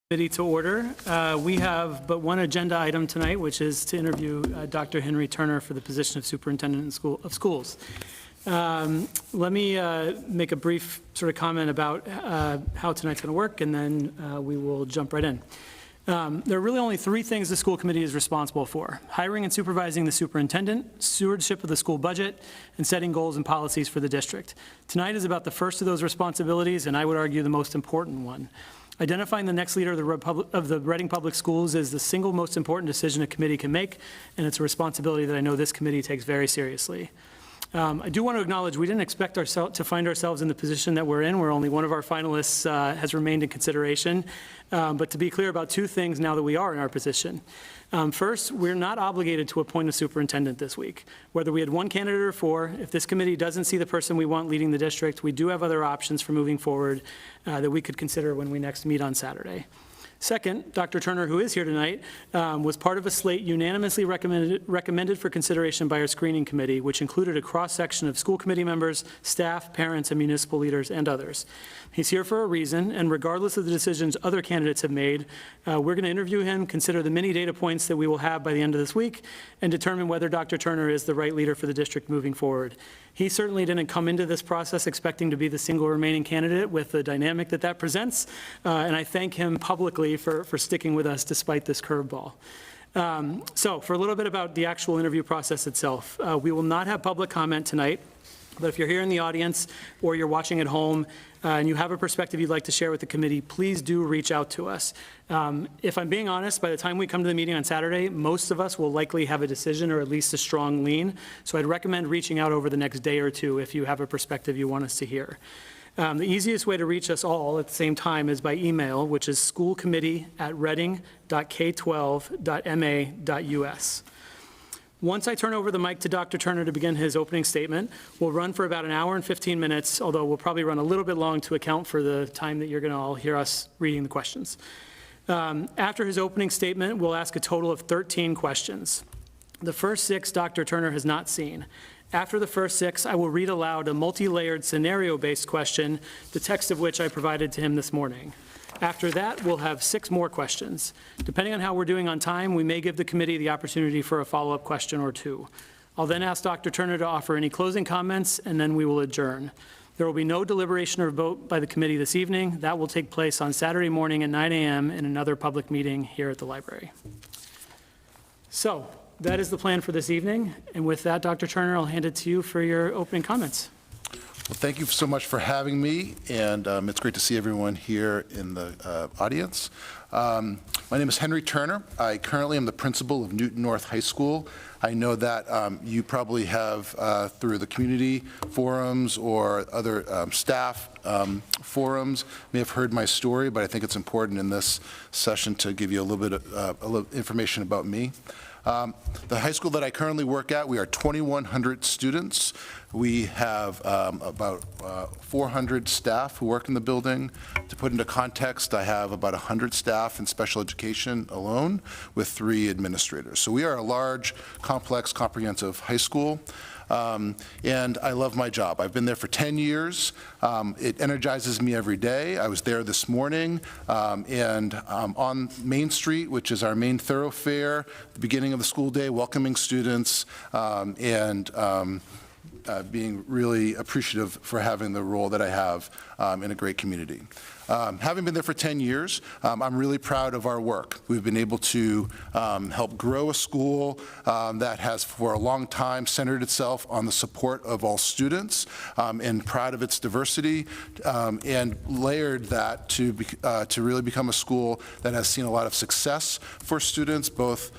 Committee to order. We have but one agenda item tonight, which is to interview Dr. Henry Turner for the position of Superintendent of Schools. Let me make a brief sort of comment about how tonight's going to work, and then we will jump right in. There are really only three things the school committee is responsible for: hiring and supervising the superintendent, stewardship of the school budget, and setting goals and policies for the district. Tonight is about the first of those responsibilities, and I would argue the most important one. Identifying the next leader of the Reading Public Schools is the single most important decision a committee can make, and it's a responsibility that I know this committee takes very seriously. I do want to acknowledge we didn't expect to find ourselves in the position that we're in, where only one of our finalists has remained in consideration. But to be clear about two things now that we are in our position. First, we're not obligated to appoint a superintendent this week. Whether we had one candidate or four, if this committee doesn't see the person we want leading the district, we do have other options for moving forward that we could consider when we next meet on Saturday. Second, Dr. Turner, who is here tonight, was part of a slate unanimously recommended for consideration by our screening committee, which included a cross-section of school committee members, staff, parents, and municipal leaders, and others. He's here for a reason, and regardless of the decisions other candidates have made, we're going to interview him, consider the many data points that we will have by the end of this week, and determine whether Dr. Turner is the right leader for the district moving forward. He certainly didn't come into this process expecting to be the single remaining candidate with the dynamic that presents, and I thank him publicly for sticking with us despite this curveball. So for a little bit about the actual interview process itself, we will not have public comment tonight, but if you're here in the audience or you're watching at home and you have a perspective you'd like to share with the committee, please do reach out to us. If I'm being honest, by the time we come to the meeting on Saturday, most of us will likely have a decision or at least a strong lean. So I'd recommend reaching out over the next day or two if you have a perspective you want us to hear. The easiest way to reach us all at the same time is by email, which is schoolcommittee@reading.k12.ma.us. Once I turn over the mic to Dr. Turner to begin his opening statement, we'll run for about an hour and 15 minutes, although we'll probably run a little bit long to account for the time that you're going to all hear us reading the questions. After his opening statement, we'll ask a total of 13 questions. The first 6 Dr. Turner has not seen. After the first 6, I will read aloud a multi-layered scenario-based question, the text of which I provided to him this morning. After that, we'll have 6 more questions. Depending on how we're doing on time, we may give the committee the opportunity for a follow-up question or 2. I'll then ask Dr. Turner to offer any closing comments, and then we will adjourn. There will be no deliberation or vote by the committee this evening. That will take place on Saturday morning at 9 a.m. in another public meeting here at the library. So that is the plan for this evening. And with that, Dr. Turner, I'll hand it to you for your opening comments. Well, thank you so much for having me, and it's great to see everyone here in the audience. My name is Henry Turner. I currently am the principal of Newton North High School. I know that you probably have, through the community forums or other staff forums, may have heard my story, but I think it's important in this session to give you a little bit of information about me. The high school that I currently work at, we are 2,100 students. We have about 400 staff who work in the building. To put into context, I have about 100 staff in special education alone with 3 administrators. So we are a large, complex, comprehensive high school. And I love my job. I've been there for 10 years. It energizes me every day. I was there this morning, and on Main Street, which is our main thoroughfare, the beginning of the school day, welcoming students, being really appreciative for having the role that I have in a great community. Having been there for 10 years, I'm really proud of our work. We've been able to help grow a school that has for a long time centered itself on the support of all students, and proud of its diversity, and layered that to really become a school that has seen a lot of success for students, both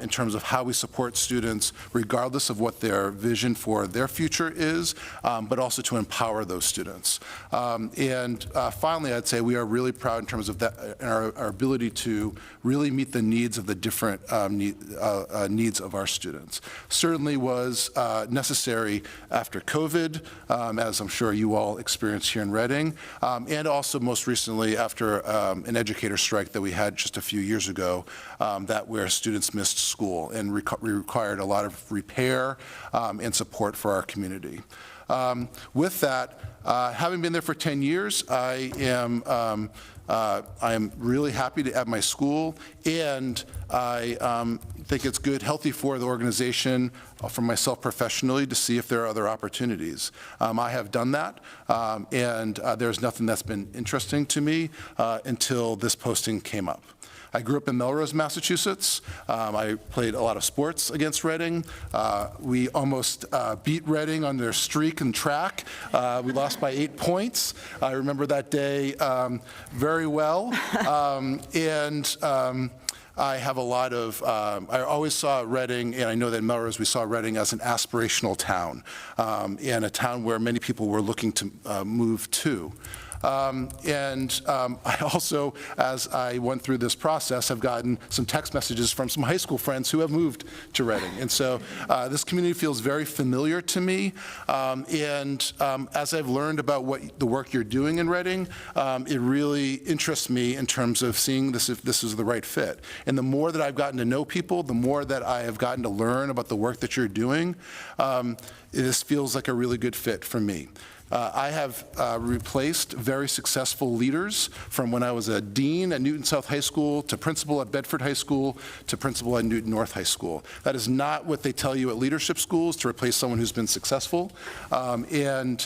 in terms of how we support students regardless of what their vision for their future is, but also to empower those students. Finally, I'd say we are really proud in terms of that, our ability to really meet the needs of the different needs of our students. Certainly was necessary after COVID, as I'm sure you all experienced here in Reading, and also most recently after an educator strike that we had just a few years ago, where students missed school and required a lot of repair and support for our community. With that, having been there for 10 years, I am I am really happy to at my school, and I think it's good, healthy for the organization, for myself professionally, to see if there are other opportunities. I have done that, and there's nothing that's been interesting to me until this posting came up. I grew up in Melrose, Massachusetts. I played a lot of sports against Reading. We almost beat Reading on their streak and track. We lost by 8 points. I remember that day very well. I have a lot of, I always saw Reading, and I know that in Melrose we saw Reading as an aspirational town, and a town where many people were looking to move to. I also, as I went through this process, have gotten some text messages from some high school friends who have moved to Reading. And so this community feels very familiar to me. As I've learned about the work you're doing in Reading, it really interests me in terms of seeing this, if this is the right fit. And the more that I've gotten to know people, the more that I have gotten to learn about the work that you're doing, this feels like a really good fit for me. I have replaced very successful leaders from when I was a dean at Newton South High School to principal at Bedford High School to principal at Newton North High School. That is not what they tell you at leadership schools, to replace someone who's been successful. I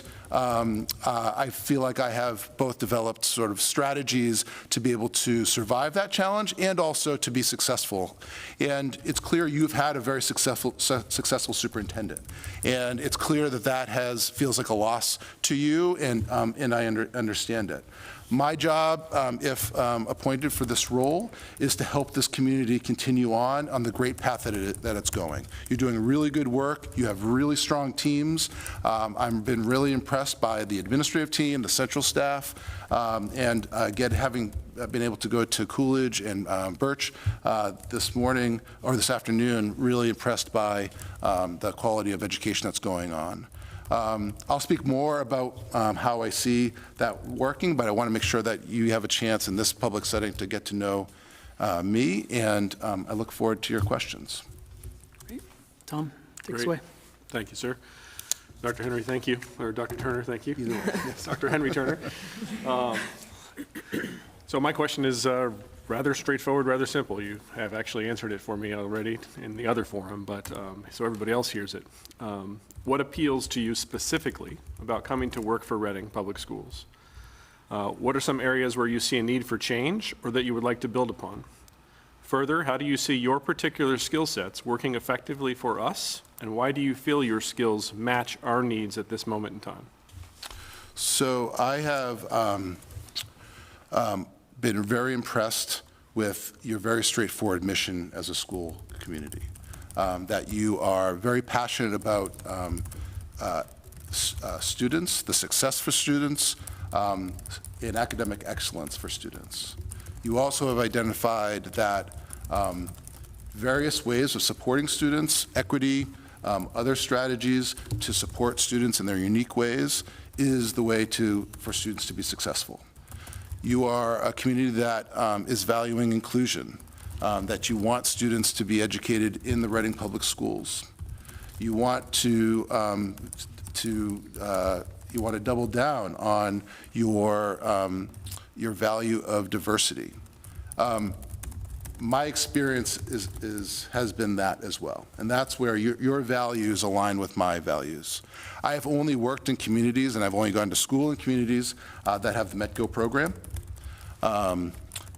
feel like I have both developed sort of strategies to be able to survive that challenge and also to be successful. And it's clear you've had a very successful superintendent. And it's clear that that feels like a loss to you, and I understand it. My job, if appointed for this role, is to help this community continue on the great path that it's going. You're doing really good work. You have really strong teams. I've been really impressed by the administrative team, the central staff, and again, having been able to go to Coolidge and Birch this morning or this afternoon, really impressed by the quality of education that's going on. I'll speak more about how I see that working, but I want to make sure that you have a chance in this public setting to get to know me, and I look forward to your questions. Great. Tom, take us Great. away. Thank you, sir. Dr. Henry, thank you. Or Dr. Turner, thank you. Yes, Dr. Henry Turner. So my question is rather straightforward, rather simple. You have actually answered it for me already in the other forum, but so everybody else hears it. What appeals to you specifically about coming to work for Reading Public Schools? What are some areas where you see a need for change or that you would like to build upon? Further, how do you see your particular skill sets working effectively for us, and why do you feel your skills match our needs at this moment in time? So I have been very impressed with your very straightforward mission as a school community. That you are very passionate about students, the success for students, and academic excellence for students. You also have identified that various ways of supporting students, equity, other strategies to support students in their unique ways is the way for students to be successful. You are a community that is valuing inclusion, that you want students to be educated in the Reading Public Schools. You want to double down on your value of diversity. My experience has been that as well, and that's where your values align with my values. I have only worked in communities, and I've only gone to school in communities that have the METGO program.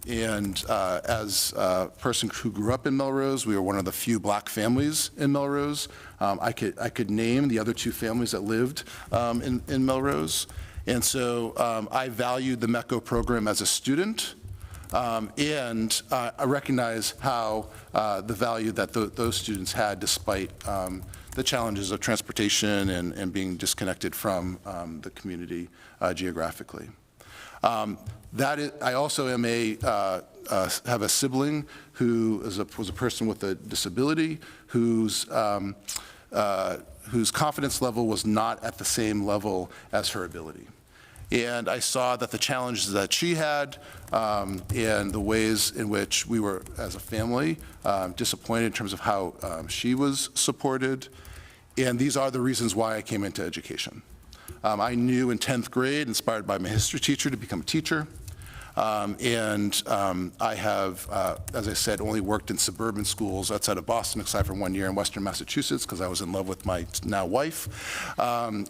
As a person who grew up in Melrose, we were one of the few black families in Melrose. I could name the other two families that lived in Melrose. And so I valued the METGO program as a student, and I recognize how the value that those students had despite the challenges of transportation and being disconnected from the community geographically. I also am have a sibling who was a person with a disability whose confidence level was not at the same level as her ability. And I saw that the challenges that she had and the ways in which we were, as a family, disappointed in terms of how she was supported. And these are the reasons why I came into education. I knew in 10th grade, inspired by my history teacher, to become a teacher. I have, as I said, only worked in suburban schools outside of Boston, except for 1 year in Western Massachusetts, because I was in love with my now wife. I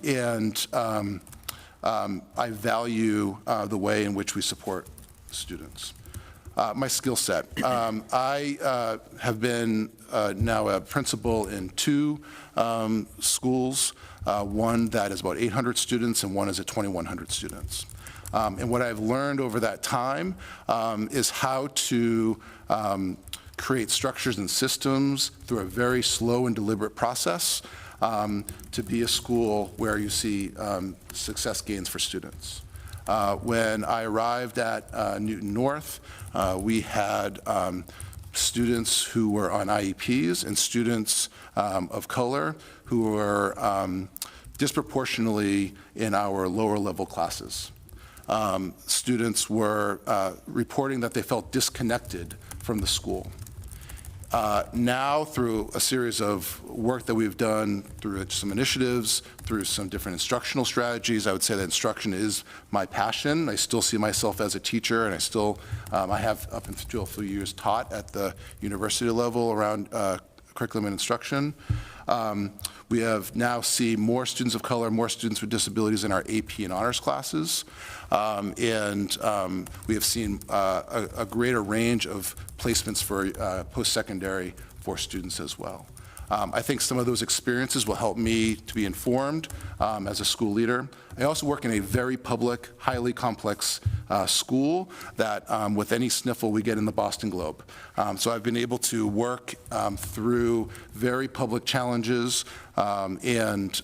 value the way in which we support students. My skill set. I have been now a principal in 2 schools, one that is about 800 students and one is at 2,100 students. And what I've learned over that time is how to create structures and systems through a very slow and deliberate process to be a school where you see success gains for students. When I arrived at Newton North, we had students who were on IEPs and students of color who were disproportionately in our lower level classes. Students were reporting that they felt disconnected from the school. Now, through a series of work that we've done, through some initiatives, through some different instructional strategies, I would say that instruction is my passion. I still see myself as a teacher, and I have up until a few years taught at the university level around curriculum and instruction. We have now see more students of color, more students with disabilities in our AP and honors classes. We have seen a greater range of placements for post-secondary for students as well. I think some of those experiences will help me to be informed as a school leader. I also work in a very public, highly complex school that with any sniffle we get in the Boston Globe. So I've been able to work through very public challenges and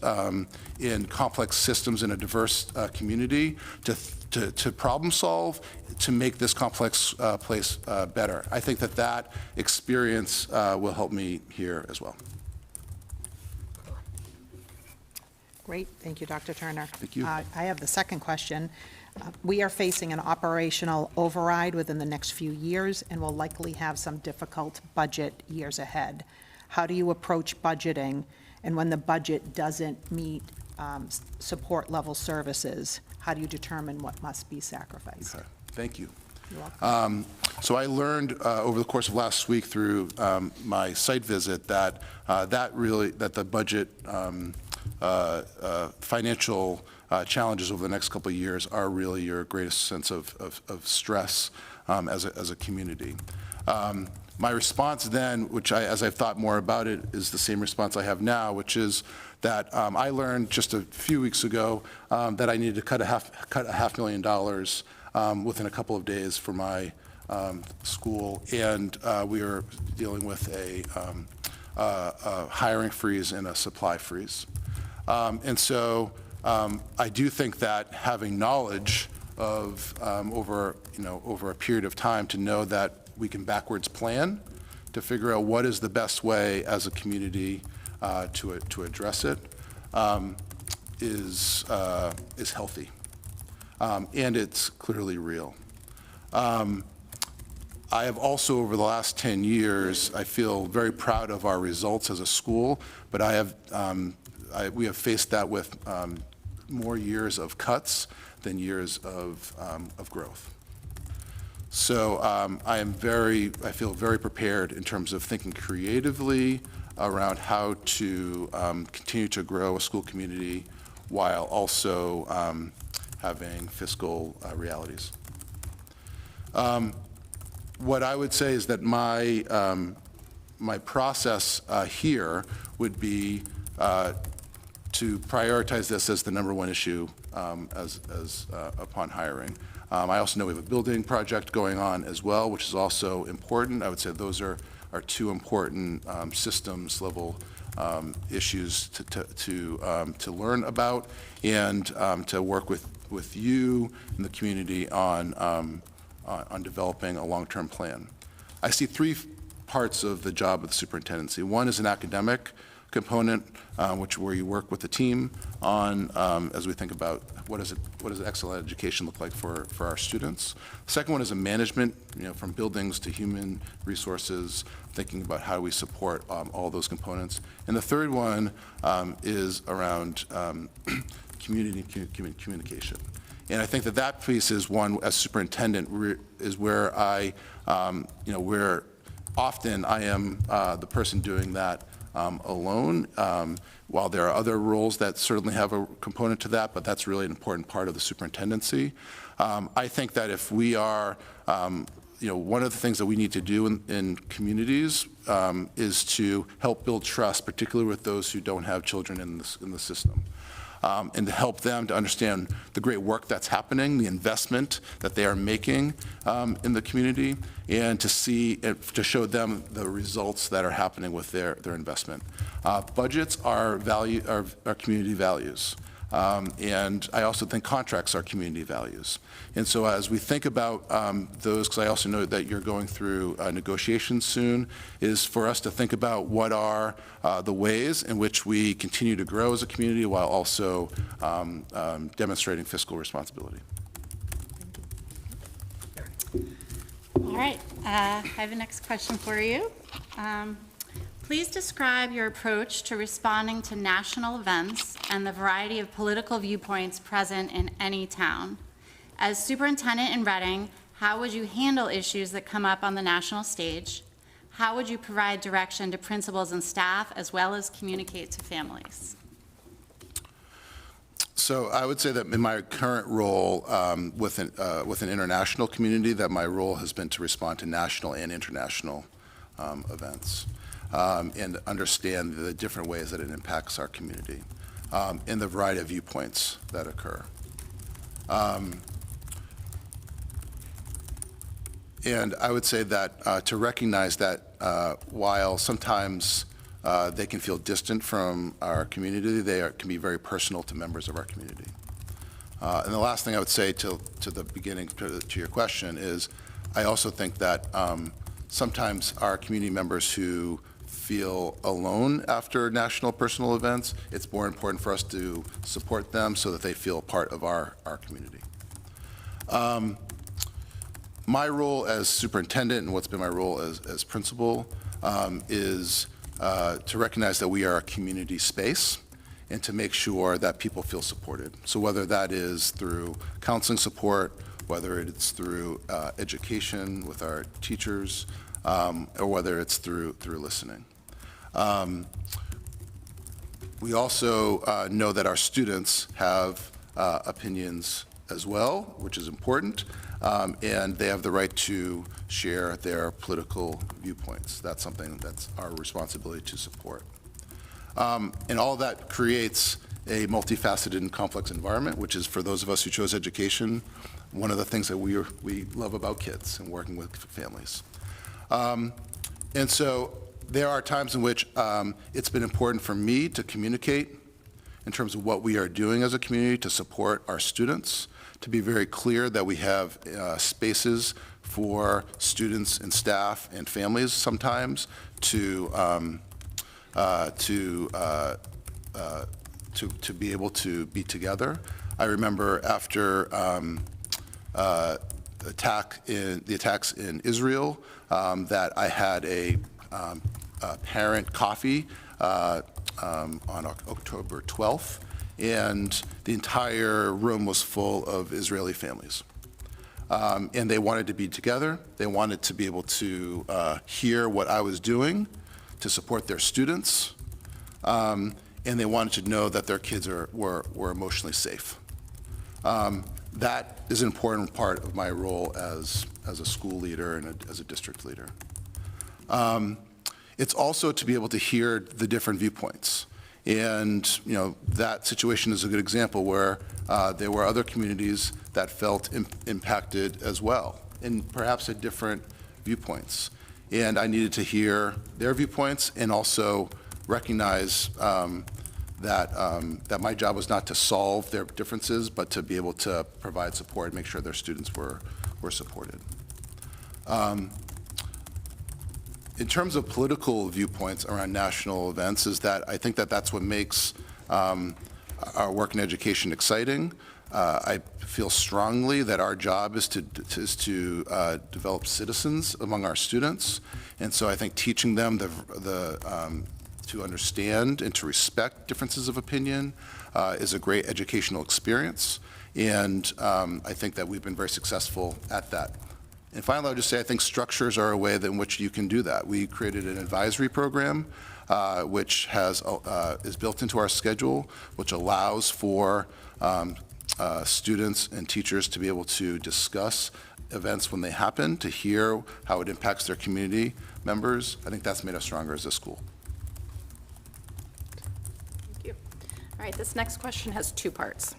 in complex systems in a diverse community to problem solve, to make this complex place better. I think that experience will help me here as well. Great, thank you, Dr. Turner. Thank you. I have the second question. We are facing an operational override within the next few years and will likely have some difficult budget years ahead. How do you approach budgeting? And when the budget doesn't meet support level services, how do you determine what must be sacrificed? Okay. Thank you. You're welcome. So I learned over the course of last week through my site visit that the budget financial challenges over the next couple of years are really your greatest sense of stress as a community. My response then, as I've thought more about it, is the same response I have now, which is that I learned just a few weeks ago that I needed to cut $500,000 within a couple of days for my school, and we are dealing with a hiring freeze and a supply freeze. And so I do think that having knowledge of over a period of time to know that we can backwards plan to figure out what is the best way as a community to address it is healthy, and it's clearly real. I have also, over the last 10 years, I feel very proud of our results as a school, but we have faced that with more years of cuts than years of growth. So I feel very prepared in terms of thinking creatively around how to continue to grow a school community while also having fiscal realities. What I would say is that my process here would be to prioritize this as the #1 issue upon hiring. I also know we have a building project going on as well, which is also important. I would say those are 2 important systems level issues to learn about and to work with you and the community on developing a long-term plan. I see 3 parts of the job of the superintendency. One is an academic component, where you work with the team on as we think about what does excellent education look like for our students. The second one is a management, from buildings to human resources, thinking about how we support all those components. And the third one is around community communication. And I think that that piece is one, as superintendent, is where where often I am the person doing that alone, while there are other roles that certainly have a component to that, but that's really an important part of the superintendency. I think that if we are, one of the things that we need to do in communities is to help build trust, particularly with those who don't have children in the system. And to help them to understand the great work that's happening, the investment that they are making in the community, and to show them the results that are happening with their investment. Budgets are community values. And I also think contracts are community values. And so as we think about those, because I also know that you're going through negotiations soon, is for us to think about what are the ways in which we continue to grow as a community while also demonstrating fiscal responsibility. All right, I have a next question for you. Please describe your approach to responding to national events and the variety of political viewpoints present in any town. As superintendent in Reading, how would you handle issues that come up on the national stage? How would you provide direction to principals and staff as well as communicate to families? So I would say that in my current role with an international community, that my role has been to respond to national and international events. And understand the different ways that it impacts our community and the variety of viewpoints that occur. And I would say that to recognize that while sometimes they can feel distant from our community, they can be very personal to members of our community. And the last thing I would say to the beginning, to your question, is I also think that sometimes our community members who feel alone after national personal events, it's more important for us to support them so that they feel part of our community. My role as superintendent and what's been my role as principal is to recognize that we are a community space and to make sure that people feel supported. So whether that is through counseling support, whether it's through education with our teachers, or whether it's through listening. We also know that our students have opinions as well, which is important, and they have the right to share their political viewpoints. That's something that's our responsibility to support. And all that creates a multifaceted and complex environment, which is, for those of us who chose education, one of the things that we love about kids and working with families. And so there are times in which it's been important for me to communicate in terms of what we are doing as a community to support our students, to be very clear that we have spaces for students and staff and families sometimes to be able to be together. I remember after the attacks in Israel, that I had a parent coffee on October 12th, and the entire room was full of Israeli families. And they wanted to be together. They wanted to be able to hear what I was doing to support their students, and they wanted to know that their kids were emotionally safe. That is an important part of my role as a school leader and as a district leader. It's also to be able to hear the different viewpoints. And that situation is a good example where there were other communities that felt impacted as well, and perhaps had different viewpoints. And I needed to hear their viewpoints and also recognize that my job was not to solve their differences, but to be able to provide support and make sure their students were supported. In terms of political viewpoints around national events, is that I think that that's what makes our work in education exciting. I feel strongly that our job is to develop citizens among our students, and so I think teaching them to understand and to respect differences of opinion is a great educational experience. And I think that we've been very successful at that. And finally, I'll just say I think structures are a way in which you can do that. We created an advisory program, which is built into our schedule, which allows for students and teachers to be able to discuss events when they happen, to hear how it impacts their community members. I think that's made us stronger as a school. Thank you. All right, this next question has two parts.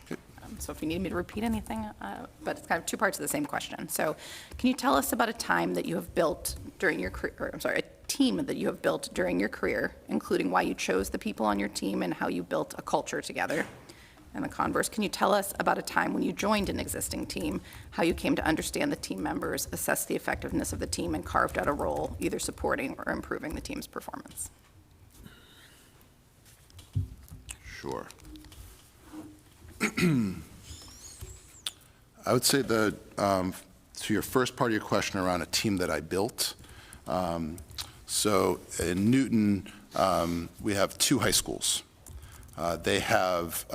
So if you need me to repeat anything, but it's kind of two parts of the same question. So can you tell us about a time that you have built during your career, or I'm sorry, a team that you have built during your career, including why you chose the people on your team and how you built a culture together? And the converse, can you tell us about a time when you joined an existing team, how you came to understand the team members, assess the effectiveness of the team, and carved out a role, either supporting or improving the team's performance? Sure. I would say that to your first part of your question around a team that I built, so in Newton, we have two high schools. They have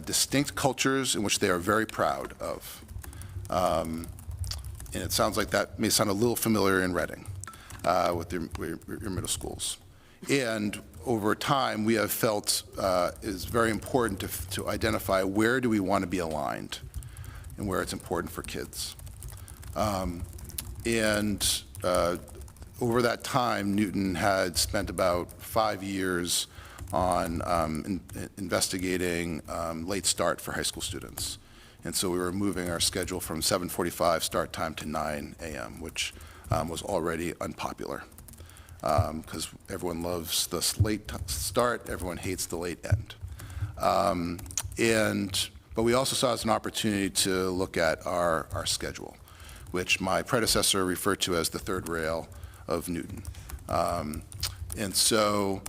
distinct cultures in which they are very proud of. And it sounds like that may sound a little familiar in Reading with your middle schools. And over time, we have felt is very important to identify where do we want to be aligned and where it's important for kids. And over that time, Newton had spent about 5 years on investigating late start for high school students. And so we were moving our schedule from 7:45 start time to 9 a.m., which was already unpopular because everyone loves the late start, everyone hates the late end. But we also saw it as an opportunity to look at our schedule, which my predecessor referred to as the third rail of Newton. And so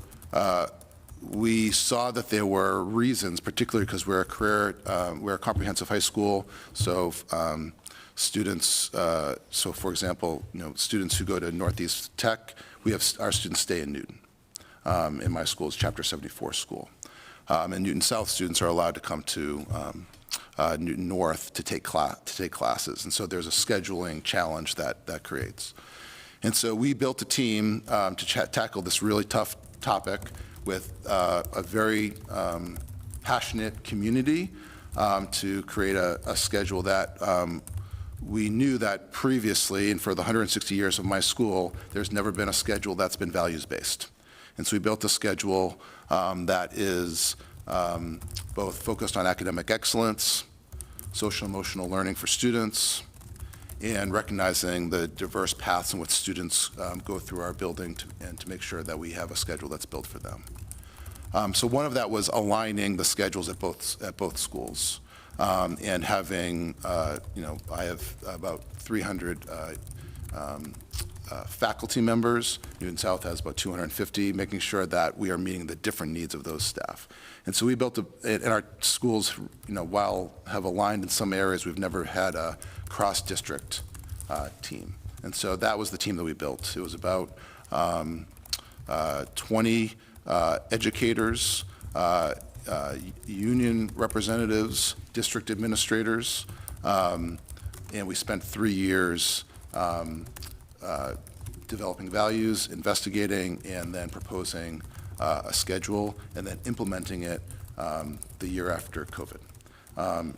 we saw that there were reasons, particularly because we're a comprehensive high school, so students, so for example, students who go to Northeast Tech, we have our students stay in Newton. In my school is Chapter 74 school. And Newton South students are allowed to come to Newton North to take classes. And so there's a scheduling challenge that creates. And so we built a team to tackle this really tough topic with a very passionate community to create a schedule that we knew that previously, and for the 160 years of my school, there's never been a schedule that's been values-based. And so we built a schedule that is both focused on academic excellence, social and emotional learning for students, and recognizing the diverse paths in which students go through our building and to make sure that we have a schedule that's built for them. So one of that was aligning the schedules at both schools and having, I have about 300 faculty members. Newton South has about 250, making sure that we are meeting the different needs of those staff. And so we built, and our schools, while have aligned in some areas, we've never had a cross-district team. And so that was the team that we built. It was about 20 educators, union representatives, district administrators, and we spent 3 years developing values, investigating, and then proposing a schedule, and then implementing it the year after COVID.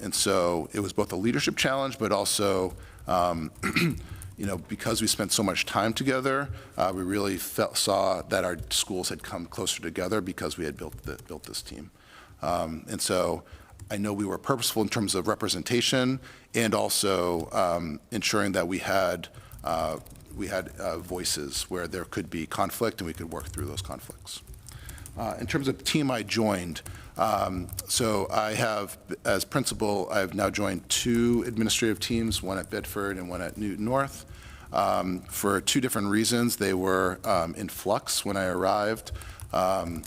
And so it was both a leadership challenge, but also, because we spent so much time together, we really saw that our schools had come closer together because we had built this team. And so I know we were purposeful in terms of representation and also ensuring that we had voices where there could be conflict and we could work through those conflicts. In terms of team I joined, so I have, as principal, I've now joined 2 administrative teams, one at Bedford and one at Newton North. For 2 different reasons. They were in flux when I arrived. One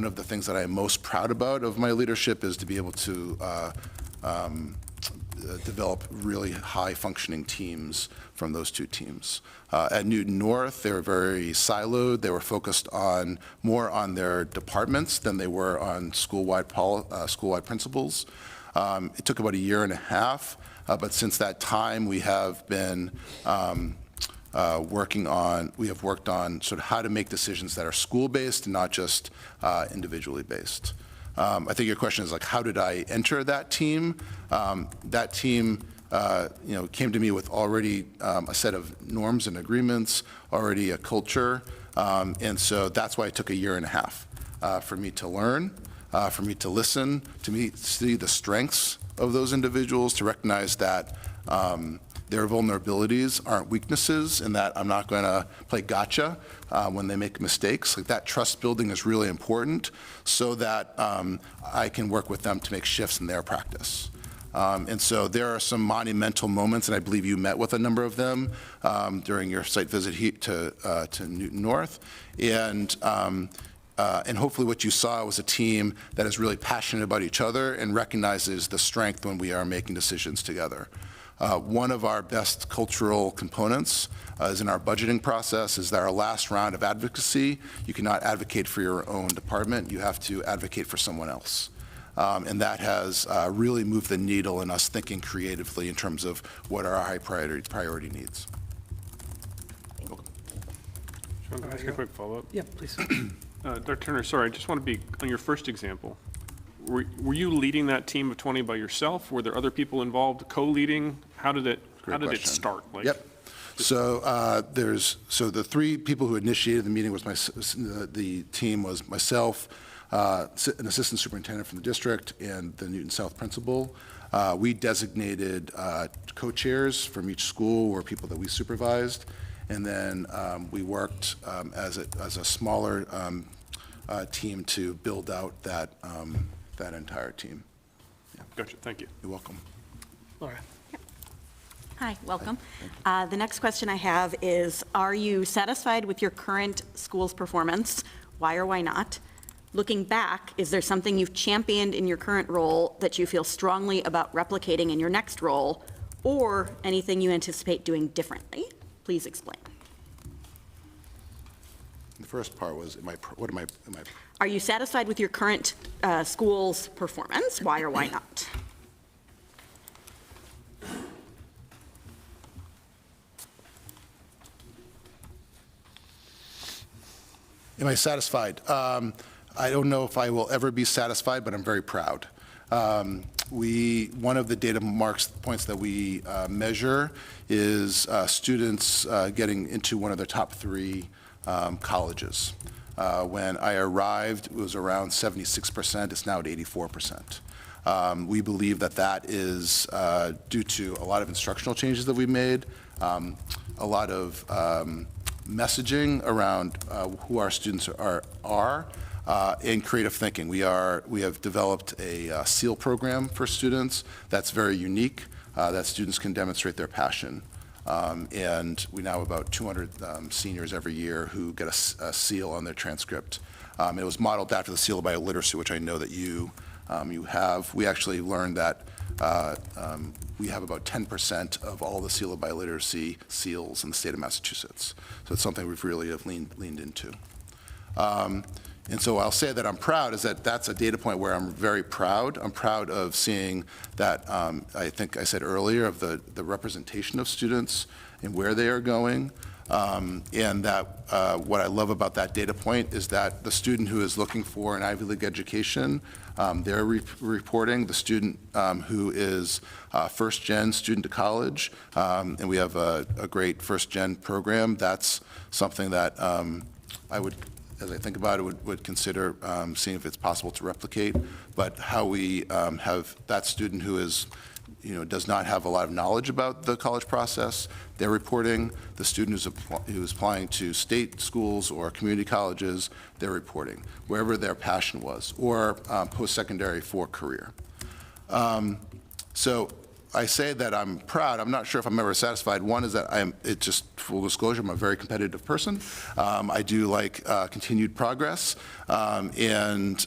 of the things that I am most proud about of my leadership is to be able to develop really high-functioning teams from those two teams. At Newton North, they were very siloed. They were focused more on their departments than they were on school-wide principles. It took about a year and a half, but since that time, we have been worked on sort of how to make decisions that are school-based and not just individually based. I think your question is like, how did I enter that team? That team, came to me with already a set of norms and agreements, already a culture, and so that's why it took a year and a half for me to learn, for me to listen, to see the strengths of those individuals, to recognize that their vulnerabilities aren't weaknesses, and that I'm not going to play gotcha when they make mistakes. Like, that trust building is really important so that I can work with them to make shifts in their practice. And so there are some monumental moments, and I believe you met with a number of them during your site visit to Newton North. And hopefully what you saw was a team that is really passionate about each other and recognizes the strength when we are making decisions together. One of our best cultural components is in our budgeting process, is that our last round of advocacy, you cannot advocate for your own department, you have to advocate for someone else. And that has really moved the needle in us thinking creatively in terms of what are our high priority needs. Sean, can I ask a quick follow-up? Yeah, please. Dr. Turner, sorry, I just want to be, on your first example, were you leading that team of 20 by yourself? Were there other people involved co-leading? How did it Question. start? Yep. So the three people who initiated the meeting was the team was myself, an assistant superintendent from the district, and the Newton South principal. We designated co-chairs from each school, or people that we supervised, and then we worked as a smaller team to build out that entire team. Yeah. Gotcha, thank you. You're welcome. Laura. Hi, welcome. The next question I have is, are you satisfied with your current school's performance? Why or why not? Looking back, is there something you've championed in your current role that you feel strongly about replicating in your next role, or anything you anticipate doing differently? Please explain. The first part was, what am I? Are you satisfied with your current school's performance? Why or why not? Am I satisfied? I don't know if I will ever be satisfied, but I'm very proud. One of the data points that we measure is students getting into one of the top 3 colleges. When I arrived, it was around 76%. It's now at 84%. We believe that is due to a lot of instructional changes that we've made, a lot of messaging around who our students are and creative thinking. We have developed a SEAL program for students that's very unique, that students can demonstrate their passion. And we now have about 200 seniors every year who get a SEAL on their transcript. It was modeled after the SEAL of Bioliteracy, which I know that you have. We actually learned that we have about 10% of all the SEAL of Bioliteracy SEALs in the state of Massachusetts. So it's something we've really have leaned into. And so I'll say that I'm proud, is that that's a data point where I'm very proud. I'm proud of seeing that, I think I said earlier, of the representation of students and where they are going. And that what I love about that data point is that the student who is looking for an Ivy League education, they're reporting. The student who is first-gen student to college, and we have a great first-gen program, that's something that I would, as I think about it, would consider seeing if it's possible to replicate. But how we have that student who is, does not have a lot of knowledge about the college process, they're reporting. The student who's applying to state schools or community colleges, they're reporting, wherever their passion was, or post-secondary for career. So I say that I'm proud. I'm not sure if I'm ever satisfied. One is that it's just full disclosure, I'm a very competitive person. I do like continued progress. And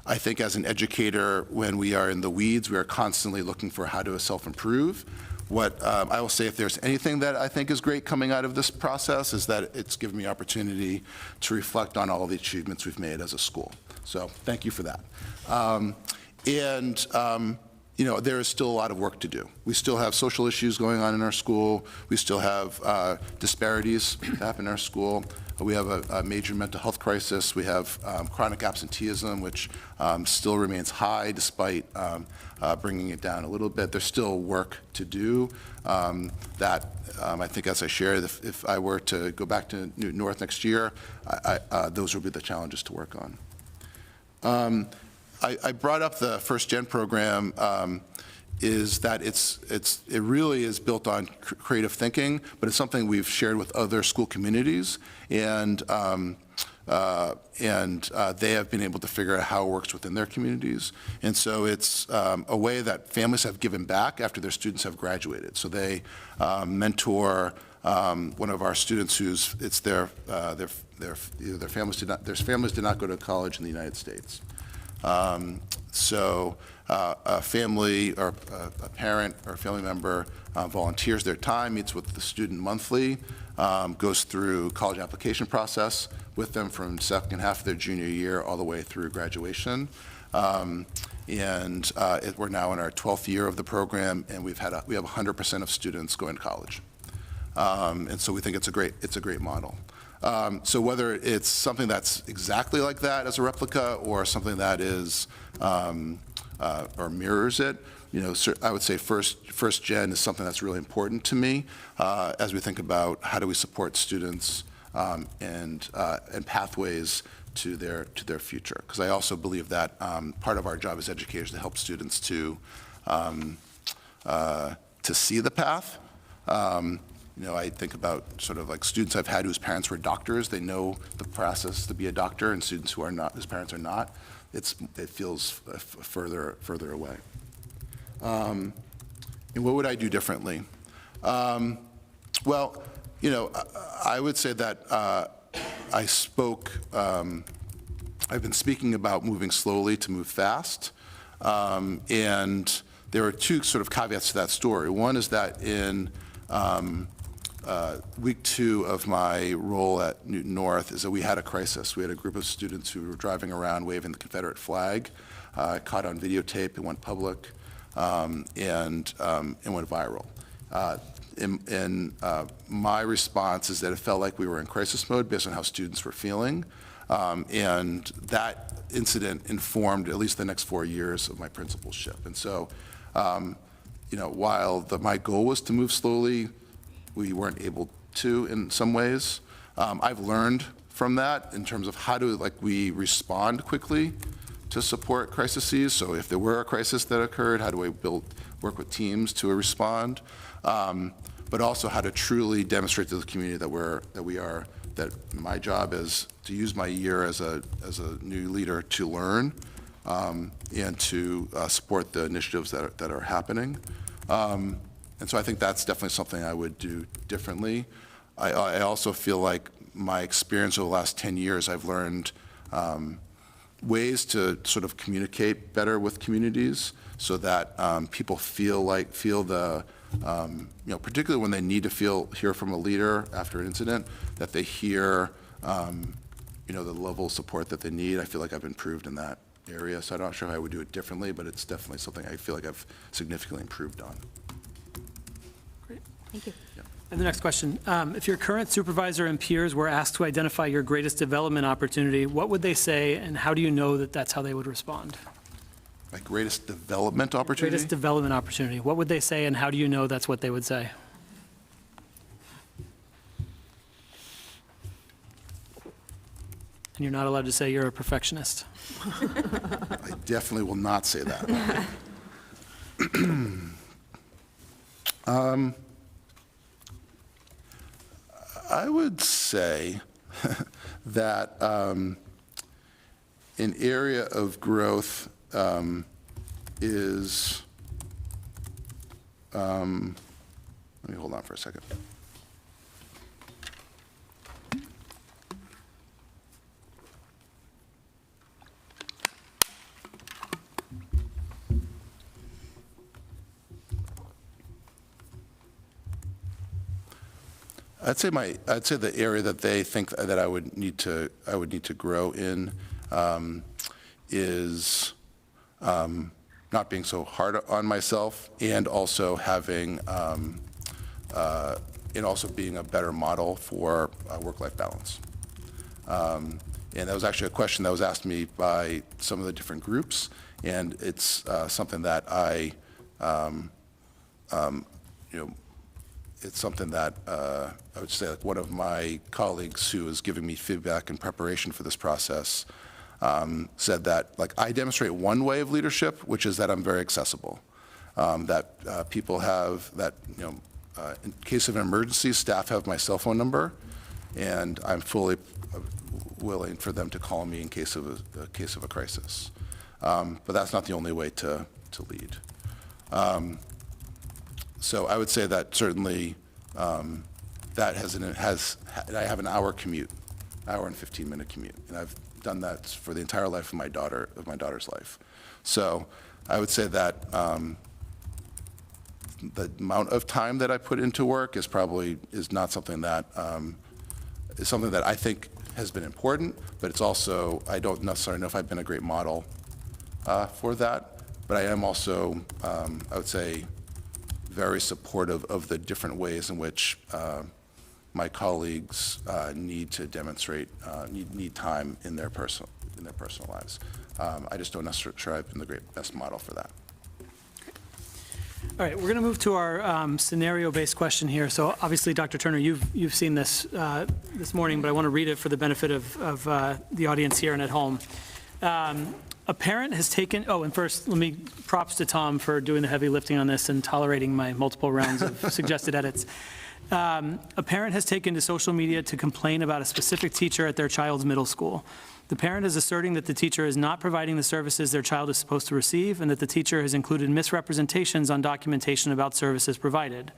I think as an educator, when we are in the weeds, we are constantly looking for how to self-improve. What I will say, if there's anything that I think is great coming out of this process, is that it's given me opportunity to reflect on all of the achievements we've made as a school. So thank you for that. You know, there is still a lot of work to do. We still have social issues going on in our school. We still have disparities that happen in our school. We have a major mental health crisis. We have chronic absenteeism, which still remains high despite bringing it down a little bit. There's still work to do that I think, as I shared, if I were to go back to Newton North next year, those would be the challenges to work on. I brought up the First Gen program is that it really is built on creative thinking, but it's something we've shared with other school communities, and they have been able to figure out how it works within their communities. And so it's a way that families have given back after their students have graduated. So they mentor one of our students who's their families did not go to college in the United States. So a family or a parent or a family member volunteers their time, meets with the student monthly, goes through college application process with them from second half of their junior year all the way through graduation. We're now in our 12th year of the program, and we have 100% of students going to college. And so we think it's a great model. So whether it's something that's exactly like that as a replica or something that is or mirrors it, you know, I would say first gen is something that's really important to me as we think about how do we support students and pathways to their future. Because I also believe that part of our job as educators is to help students to see the path. You know, I think about sort of like students I've had whose parents were doctors. They know the process to be a doctor, and students who are not, whose parents are not, it feels further away. And what would I do differently? Well, you know, I would say that I've been speaking about moving slowly to move fast, and there are two sort of caveats to that story. One is that in week 2 of my role at Newton North is that we had a crisis. We had a group of students who were driving around waving the Confederate flag, caught on videotape, it went public, and went viral. My response is that it felt like we were in crisis mode based on how students were feeling, and that incident informed at least the next 4 years of my principalship. And so, you know, while my goal was to move slowly, we weren't able to in some ways. I've learned from that in terms of how do we respond quickly to support crises. So if there were a crisis that occurred, how do we work with teams to respond? But also how to truly demonstrate to the community that my job is to use my year as a new leader to learn and to support the initiatives that are happening. And so I think that's definitely something I would do differently. I also feel like my experience over the last 10 years, I've learned ways to sort of communicate better with communities so that people feel the, you know, particularly when they need to hear from a leader after an incident, that they hear, you know, the level of support that they need. I feel like I've improved in that area, so I'm not sure how I would do it differently, but it's definitely something I feel like I've significantly improved on. Thank you. Yeah. And the next question, if your current supervisor and peers were asked to identify your greatest development opportunity, what would they say, and how do you know that that's how they would respond? My greatest development opportunity? Greatest development opportunity. What would they say, and how do you know that's what they would say? And you're not allowed to say you're a perfectionist. I definitely will not say that. I would say that an area of growth is, let me hold on for a second. I'd say the area that they think that I would need to grow in is not being so hard on myself, and also having and also being a better model for work-life balance. And that was actually a question that was asked me by some of the different groups, and it's something that it's something that I would say, like, one of my colleagues who was giving me feedback in preparation for this process said that, like, I demonstrate one way of leadership, which is that I'm very accessible. That people have that, in case of an emergency, staff have my cell phone number, and I'm fully willing for them to call me in case of a crisis. But that's not the only way to lead. So I would say that certainly that I have an hour commute, hour and 15-minute commute, and I've done that for the entire life of my daughter's life. So I would say that the amount of time that I put into work is not something that is something that I think has been important, but it's also, I don't necessarily know if I've been a great model for that. But I am also, I would say, very supportive of the different ways in which my colleagues need to demonstrate, need time in their personal lives. I just don't necessarily sure I've been the best model for that. All right, we're going to move to our scenario-based question here. So obviously, Dr. Turner, you've seen this this morning, but I want to read it for the benefit of the audience here and at home. A parent has taken, and first, props to Tom for doing the heavy lifting on this and tolerating my multiple rounds of suggested edits. A parent has taken to social media to complain about a specific teacher at their child's middle school. The parent is asserting that the teacher is not providing the services their child is supposed to receive, and that the teacher has included misrepresentations on documentation about services provided.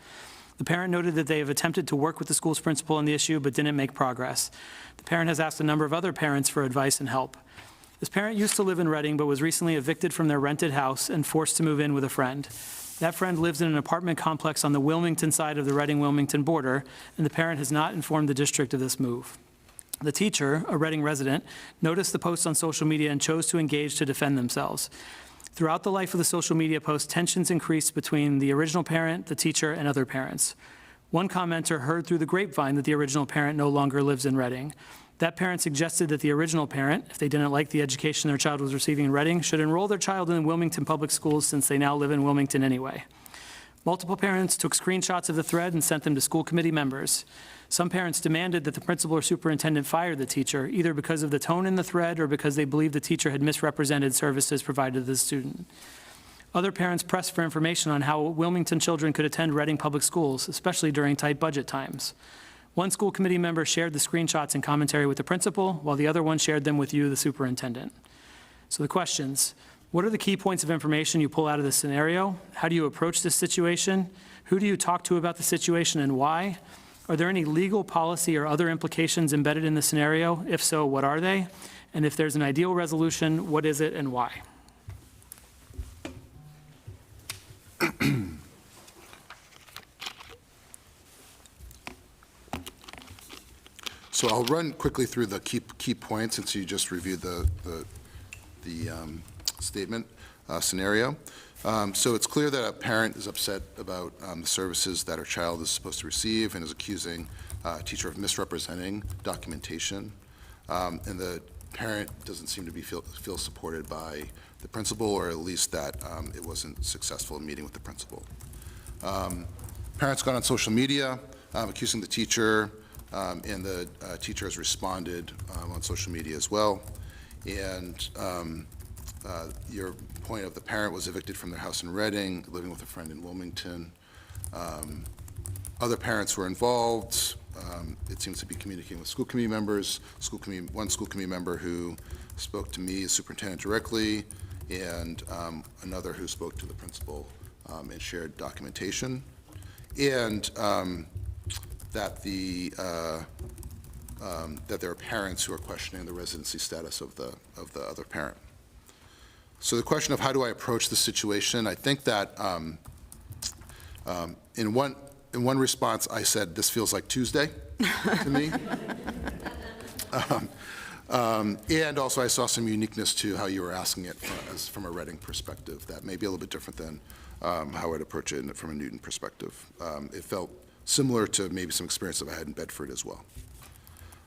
The parent noted that they have attempted to work with the school's principal on the issue, but didn't make progress. The parent has asked a number of other parents for advice and help. This parent used to live in Reading, but was recently evicted from their rented house and forced to move in with a friend. That friend lives in an apartment complex on the Wilmington side of the Reading-Wilmington border, and the parent has not informed the district of this move. The teacher, a Reading resident, noticed the posts on social media and chose to engage to defend themselves. Throughout the life of the social media post, tensions increased between the original parent, the teacher, and other parents. One commenter heard through the grapevine that the original parent no longer lives in Reading. That parent suggested that the original parent, if they didn't like the education their child was receiving in Reading, should enroll their child in Wilmington Public Schools since they now live in Wilmington anyway. Multiple parents took screenshots of the thread and sent them to school committee members. Some parents demanded that the principal or superintendent fire the teacher, either because of the tone in the thread or because they believed the teacher had misrepresented services provided to the student. Other parents pressed for information on how Wilmington children could attend Reading Public Schools, especially during tight budget times. One school committee member shared the screenshots and commentary with the principal, while the other one shared them with you, the superintendent. So the questions: what are the key points of information you pull out of this scenario? How do you approach this situation? Who do you talk to about the situation and why? Are there any legal, policy, or other implications embedded in the scenario? If so, what are they? And if there's an ideal resolution, what is it and why? So I'll run quickly through the key points since you just reviewed the statement scenario. So it's clear that a parent is upset about the services that her child is supposed to receive and is accusing a teacher of misrepresenting documentation. And the parent doesn't seem to feel supported by the principal, or at least that it wasn't successful in meeting with the principal. Parents gone on social media accusing the teacher, and the teacher has responded on social media as well. And your point of the parent was evicted from their house in Reading, living with a friend in Wilmington. Other parents were involved. It seems to be communicating with school committee members. One school committee member who spoke to me, the superintendent, directly, and another who spoke to the principal and shared documentation. And that there are parents who are questioning the residency status of the other parent. So the question of how do I approach the situation, I think that in one in one response, I said, "This feels like Tuesday to me." And also, I saw some uniqueness to how you were asking it from a Reading perspective that may be a little bit different than how I'd approach it from a Newton perspective. It felt similar to maybe some experience that I had in Bedford as well.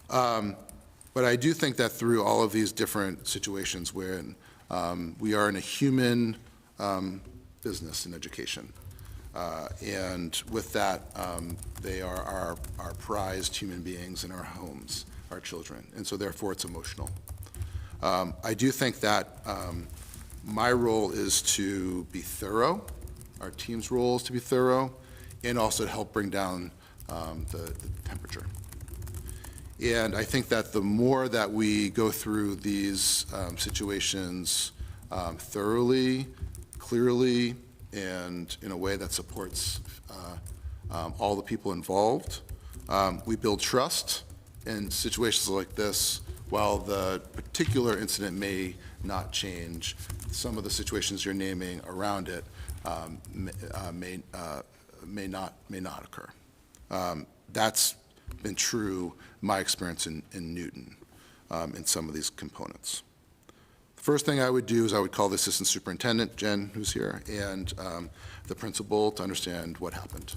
But I do think that through all of these different situations wherein we are in a human business in education, and with that, they are our prized human beings in our homes, our children, and so therefore it's emotional. I do think that my role is to be thorough, our team's role is to be thorough, and also to help bring down the temperature. And I think that the more that we go through these situations thoroughly, clearly, and in a way that supports all the people involved, we build trust. In situations like this, while the particular incident may not change, some of the situations you're naming around it may not occur. That's been true, my experience in Newton, in some of these components. The first thing I would do is I would call the assistant superintendent, Jen, who's here, and the principal to understand what happened.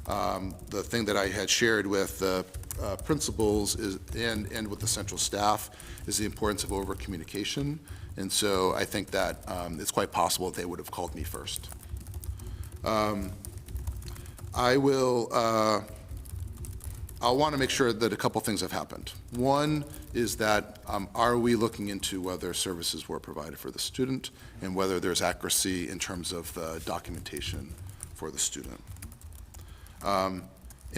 The thing that I had shared with the principals and with the central staff is the importance of over-communication, and so I think that it's quite possible that they would have called me first. I'll want to make sure that a couple things have happened. One is that are we looking into whether services were provided for the student and whether there's accuracy in terms of the documentation for the student. And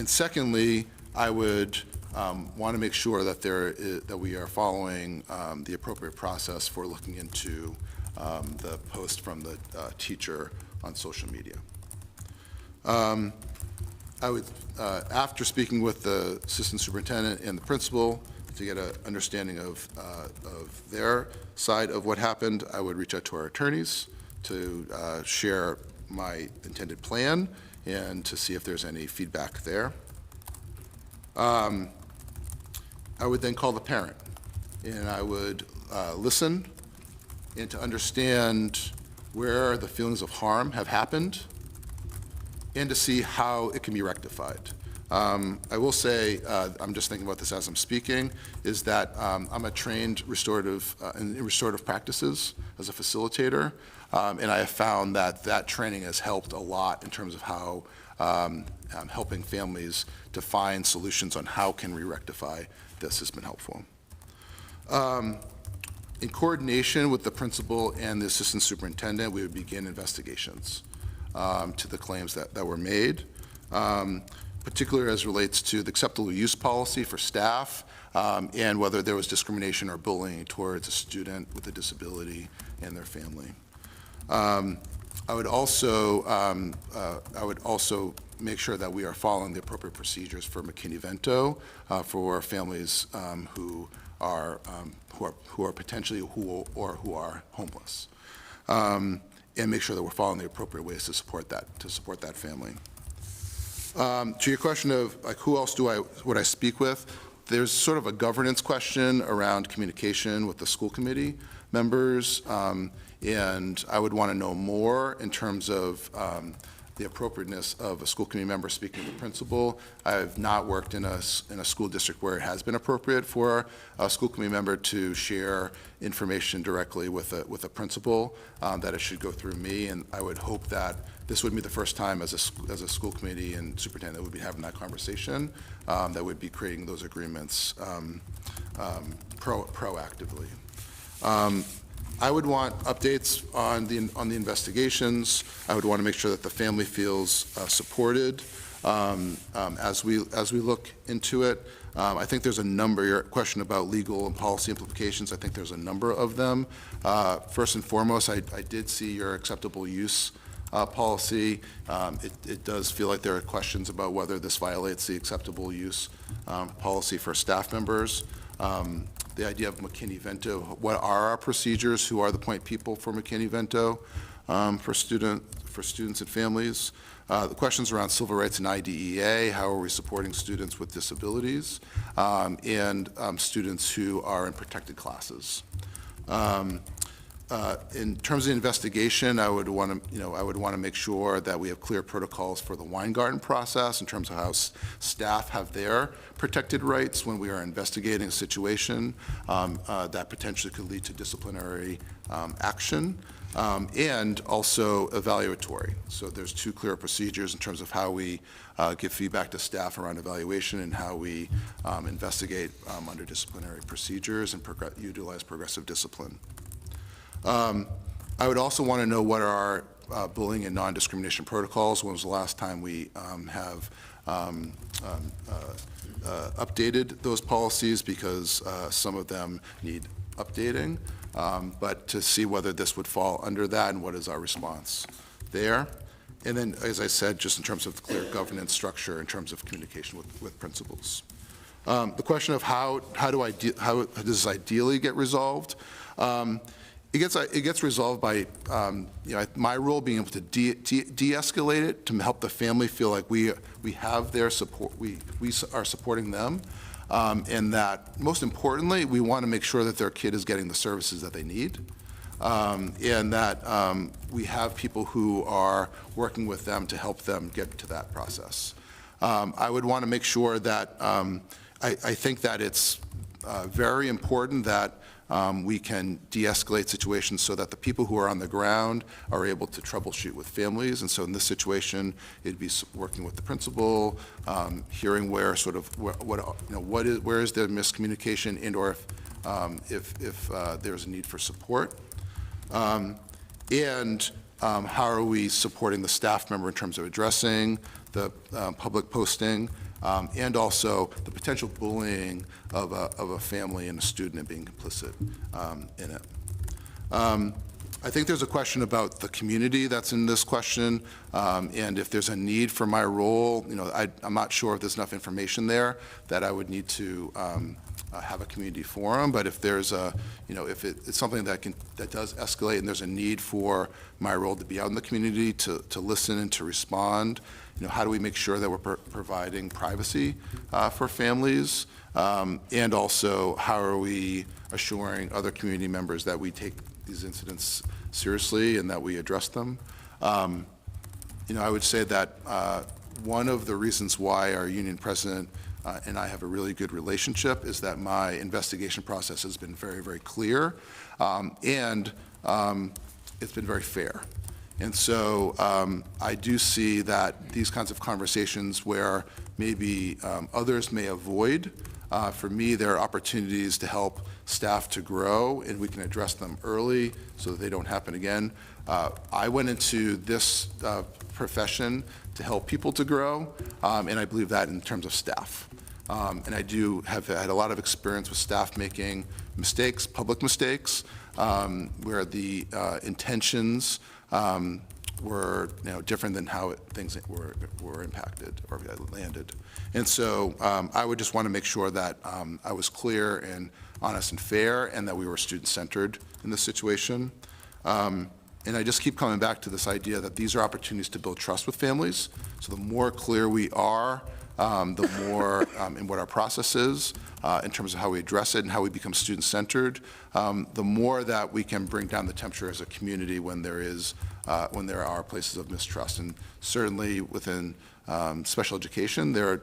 secondly, I would want to make sure that that we are following the appropriate process for looking into the post from the teacher on social media. I would, after speaking with the assistant superintendent and the principal to get an understanding of their side of what happened, I would reach out to our attorneys to share my intended plan and to see if there's any feedback there. I would then call the parent, and I would listen and to understand where the feelings of harm have happened and to see how it can be rectified. I will say, I'm just thinking about this as I'm speaking, is that I'm a trained in restorative practices as a facilitator, and I have found that that training has helped a lot in terms of how helping families to find solutions on how can we rectify this has been helpful. In coordination with the principal and the assistant superintendent, we would begin investigations to the claims that were made, particularly as relates to the acceptable use policy for staff and whether there was discrimination or bullying towards a student with a disability and their family. I would also make sure that we are following the appropriate procedures for McKinney-Vento for families who are potentially who are homeless, and make sure that we're following the appropriate ways to support that family. To your question of like who else would I speak with, there's sort of a governance question around communication with the school committee members, and I would want to know more in terms of the appropriateness of a school committee member speaking to the principal. I have not worked in a school district where it has been appropriate for a school committee member to share information directly with a principal, that it should go through me, and I would hope that this would be the first time as a school committee and superintendent that would be having that conversation, that would be creating those agreements proactively. I would want updates on the investigations. I would want to make sure that the family feels supported as we look into it. I think there's a number, your question about legal and policy implications, I think there's a number of them. First and foremost, I did see your acceptable use policy. It does feel like there are questions about whether this violates the acceptable use policy for staff members. The idea of McKinney-Vento, what are our procedures, who are the point people for McKinney-Vento? for students and families. The questions around civil rights and IDEA, how are we supporting students with disabilities, and students who are in protected classes. In terms of the investigation, I would want to make sure that we have clear protocols for the Weingarten process in terms of how staff have their protected rights when we are investigating a situation that potentially could lead to disciplinary action. And also evaluatory. So there's two clear procedures in terms of how we give feedback to staff around evaluation and how we investigate under disciplinary procedures and utilize progressive discipline. I would also want to know what are our bullying and non-discrimination protocols. When was the last time we have updated those policies, because some of them need updating. But to see whether this would fall under that and what is our response there. And then, as I said, just in terms of clear governance structure, in terms of communication with principals. The question of how does this ideally get resolved? It gets resolved by my role being able to de-escalate it, to help the family feel like we have their support, we are supporting them. And that, most importantly, we want to make sure that their kid is getting the services that they need, and that we have people who are working with them to help them get to that process. I would want to make sure that, I think that it's very important that we can de-escalate situations so that the people who are on the ground are able to troubleshoot with families. And so in this situation, it'd be working with the principal, hearing where sort of where is the miscommunication, and or if there's a need for support, and how are we supporting the staff member in terms of addressing the public posting. And also the potential bullying of a family and a student and being complicit in it. I think there's a question about the community that's in this question, and if there's a need for my role. I'm not sure if there's enough information there that I would need to have a community forum. But if there's if it's something that does escalate, and there's a need for my role to be out in the community to listen and to respond. How do we make sure that we're providing privacy for families? And also, how are we assuring other community members that we take these incidents seriously and that we address them? I would say that one of the reasons why our union president and I have a really good relationship is that my investigation process has been very, very clear, and it's been very fair. And so I do see that these kinds of conversations where maybe others may avoid, for me, there are opportunities to help staff to grow, and we can address them early so that they don't happen again. I went into this profession to help people to grow, and I believe that in terms of staff. And I do have had a lot of experience with staff making mistakes, public mistakes, where the intentions were different than how things were impacted or landed. And so I would just want to make sure that I was clear and honest and fair, and that we were student-centered in this situation. And I just keep coming back to this idea that these are opportunities to build trust with families. So the more clear we are, the more in what our process is, in terms of how we address it and how we become student-centered, the more that we can bring down the temperature as a community when there are places of mistrust. And certainly within special education, there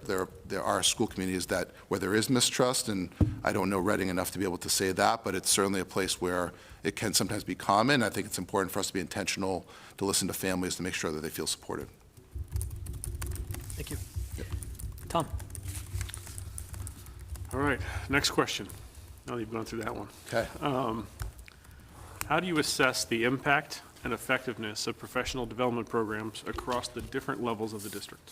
are school communities where there is mistrust, and I don't know Reading enough to be able to say that, but it's certainly a place where it can sometimes be common. I think it's important for us to be intentional to listen to families to make sure that they feel supported. Thank you. Tom. All right, next question. Now that you've gone through that one. Okay. How do you assess the impact and effectiveness of professional development programs across the different levels of the district?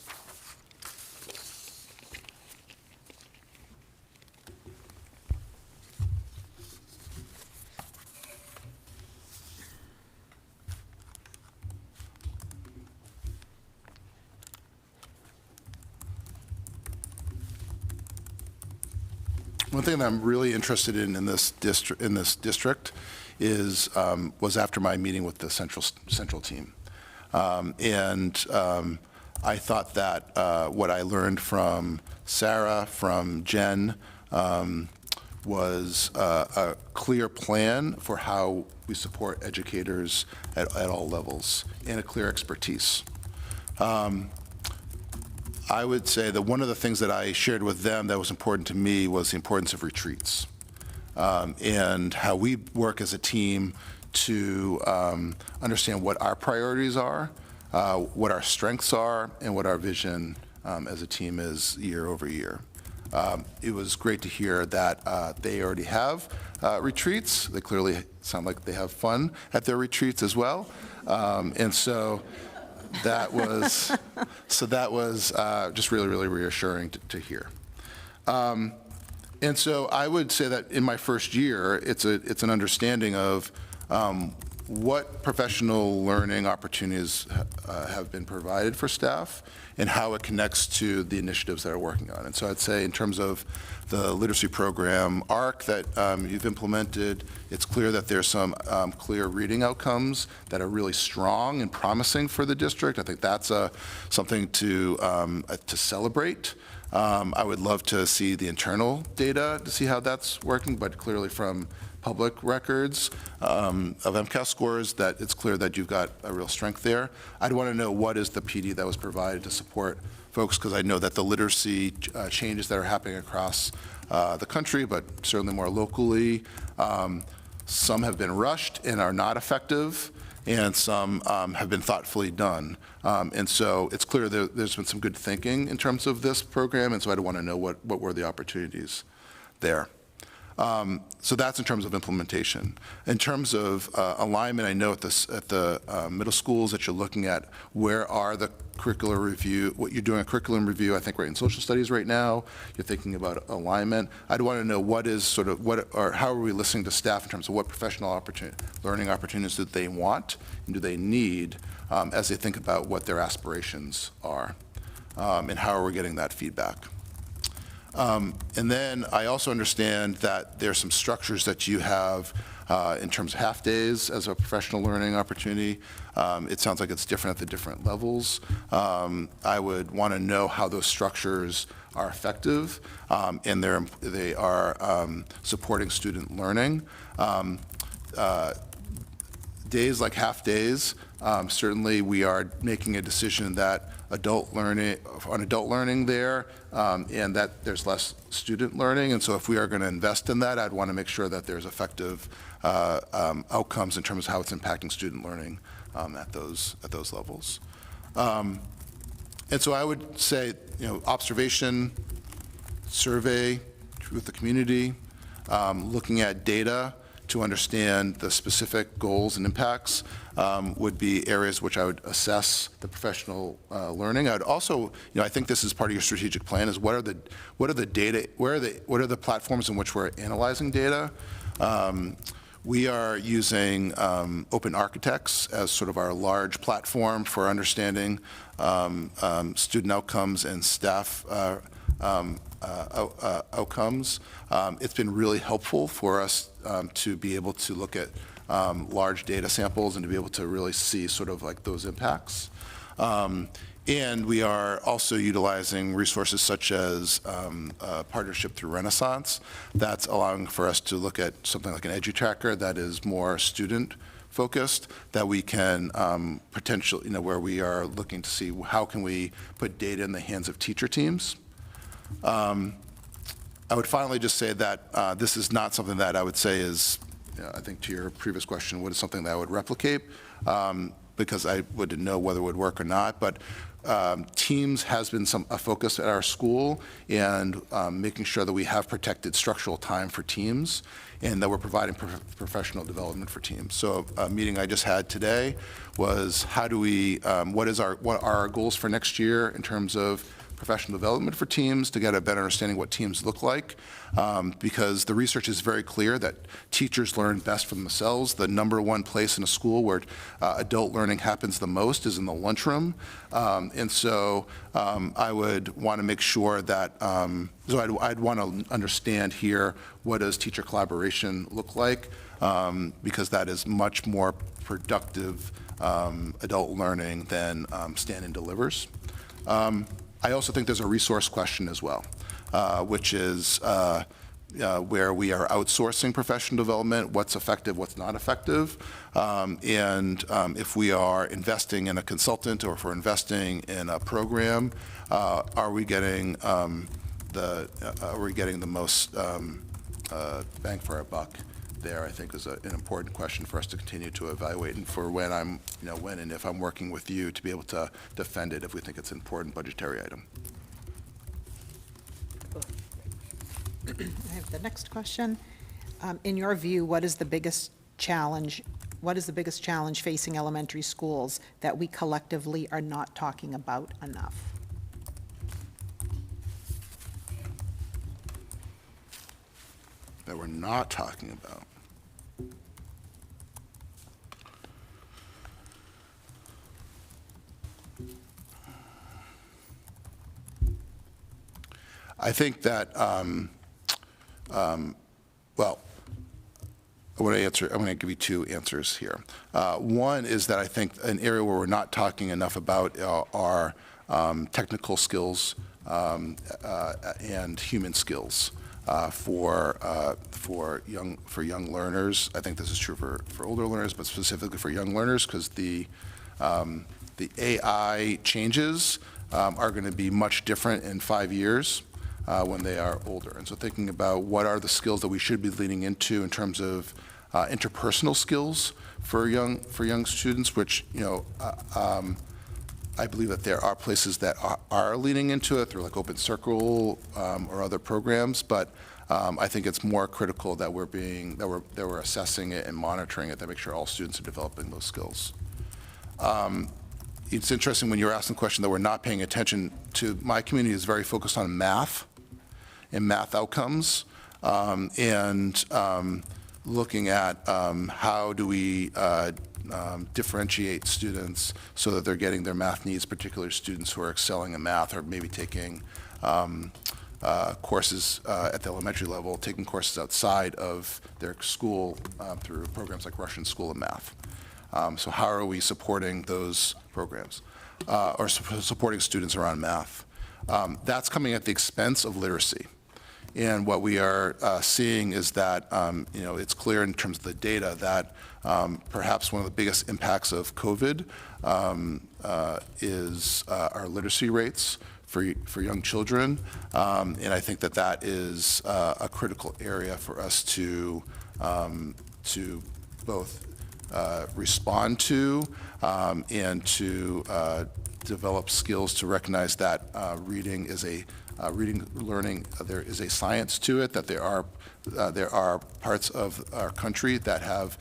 One thing that I'm really interested in this district was after my meeting with the central team. I thought that what I learned from Sarah, from Jen, was a clear plan for how we support educators at all levels, and a clear expertise. I would say that one of the things that I shared with them that was important to me was the importance of retreats, and how we work as a team to understand what our priorities are, what our strengths are, and what our vision as a team is year over year. It was great to hear that they already have retreats. They clearly sound like they have fun at their retreats as well. And so that was just really, really reassuring to hear. And so I would say that in my first year, it's an understanding of what professional learning opportunities have been provided for staff and how it connects to the initiatives that are working on. And so I'd say in terms of the literacy program ARC that you've implemented, it's clear that there's some clear reading outcomes that are really strong and promising for the district. I think that's something to celebrate. I would love to see the internal data to see how that's working, but clearly from public records of MCAS scores, that it's clear that you've got a real strength there. I'd want to know what is the PD that was provided to support folks, because I know that the literacy changes that are happening across the country, but certainly more locally, some have been rushed and are not effective, and some have been thoughtfully done. And so it's clear there's been some good thinking in terms of this program, and so I'd want to know what were the opportunities there. So that's in terms of implementation. In terms of alignment, I know at the middle schools that you're looking at where are the curricular review, what you're doing a curriculum review, I think right in social studies right now, you're thinking about alignment. I'd want to know what is sort of, how are we listening to staff in terms of what professional learning opportunities do they want and do they need as they think about what their aspirations are, and how are we getting that feedback. And then I also understand that there's some structures that you have in terms of half-days as a professional learning opportunity. It sounds like it's different at the different levels. I would want to know how those structures are effective and they are supporting student learning. Days like half-days, certainly we are making a decision that adult learning there, and that there's less student learning. And so if we are going to invest in that, I'd want to make sure that there's effective outcomes in terms of how it's impacting student learning at those levels. And so I would say, observation, survey with the community, looking at data to understand the specific goals and impacts would be areas which I would assess the professional learning. I would also, I think this is part of your strategic plan, is what are the data, what are the platforms in which we're analyzing data? We are using Open Architects as sort of our large platform for understanding student outcomes and staff outcomes. It's been really helpful for us to be able to look at large data samples and to be able to really see sort of like those impacts. And we are also utilizing resources such as a partnership through Renaissance that's allowing for us to look at something like an EduTracker that is more student focused, that we can potentially, where we are looking to see how can we put data in the hands of teacher teams. I would finally just say that this is not something that I would say is, I think to your previous question, what is something that I would replicate, because I wouldn't know whether it would work or not, but teams has been a focus at our school, and making sure that we have protected structural time for teams and that we're providing professional development for teams. So a meeting I just had today was how do we, what are our goals for next year in terms of professional development for teams to get a better understanding what teams look like, because the research is very clear that teachers learn best from themselves. The number one place in a school where adult learning happens the most is in the lunchroom. And so I would want to make sure that, so I'd want to understand here, what does teacher collaboration look like? Because that is much more productive adult learning than stand and delivers. I also think there's a resource question as well, which is where we are outsourcing professional development, what's effective, what's not effective, and if we are investing in a consultant or if we're investing in a program, are we getting the most bang for our buck? There, I think, is an important question for us to continue to evaluate, and for when I'm, when and if I'm working with you to be able to defend it if we think it's an important budgetary item. I have the next question. In your view, what is the biggest challenge facing elementary schools that we collectively are not talking about enough? That we're not talking about. I think that, well, I'm going to give you two answers here. One is that I think an area where we're not talking enough about are technical skills and human skills for young learners. I think this is true for older learners, but specifically for young learners, because the AI changes are going to be much different in 5 years. When they are older. And so thinking about what are the skills that we should be leaning into in terms of interpersonal skills for young students, which, I believe that there are places that are leaning into it through like Open Circle or other programs, but I think it's more critical that we're assessing it and monitoring it to make sure all students are developing those skills. It's interesting when you're asking the question that we're not paying attention to. My community is very focused on math and math outcomes, and looking at how do we differentiate students so that they're getting their math needs, particularly students who are excelling in math or maybe taking courses at the elementary level, taking courses outside of their school through programs like Russian School of Math. So how are we supporting those programs or supporting students around math? That's coming at the expense of literacy. And what we are seeing is that, it's clear in terms of the data that perhaps one of the biggest impacts of COVID is our literacy rates for young children. And I think that is a critical area for us to both respond to and to develop skills to recognize that reading learning, there is a science to it, that there are parts of our country that have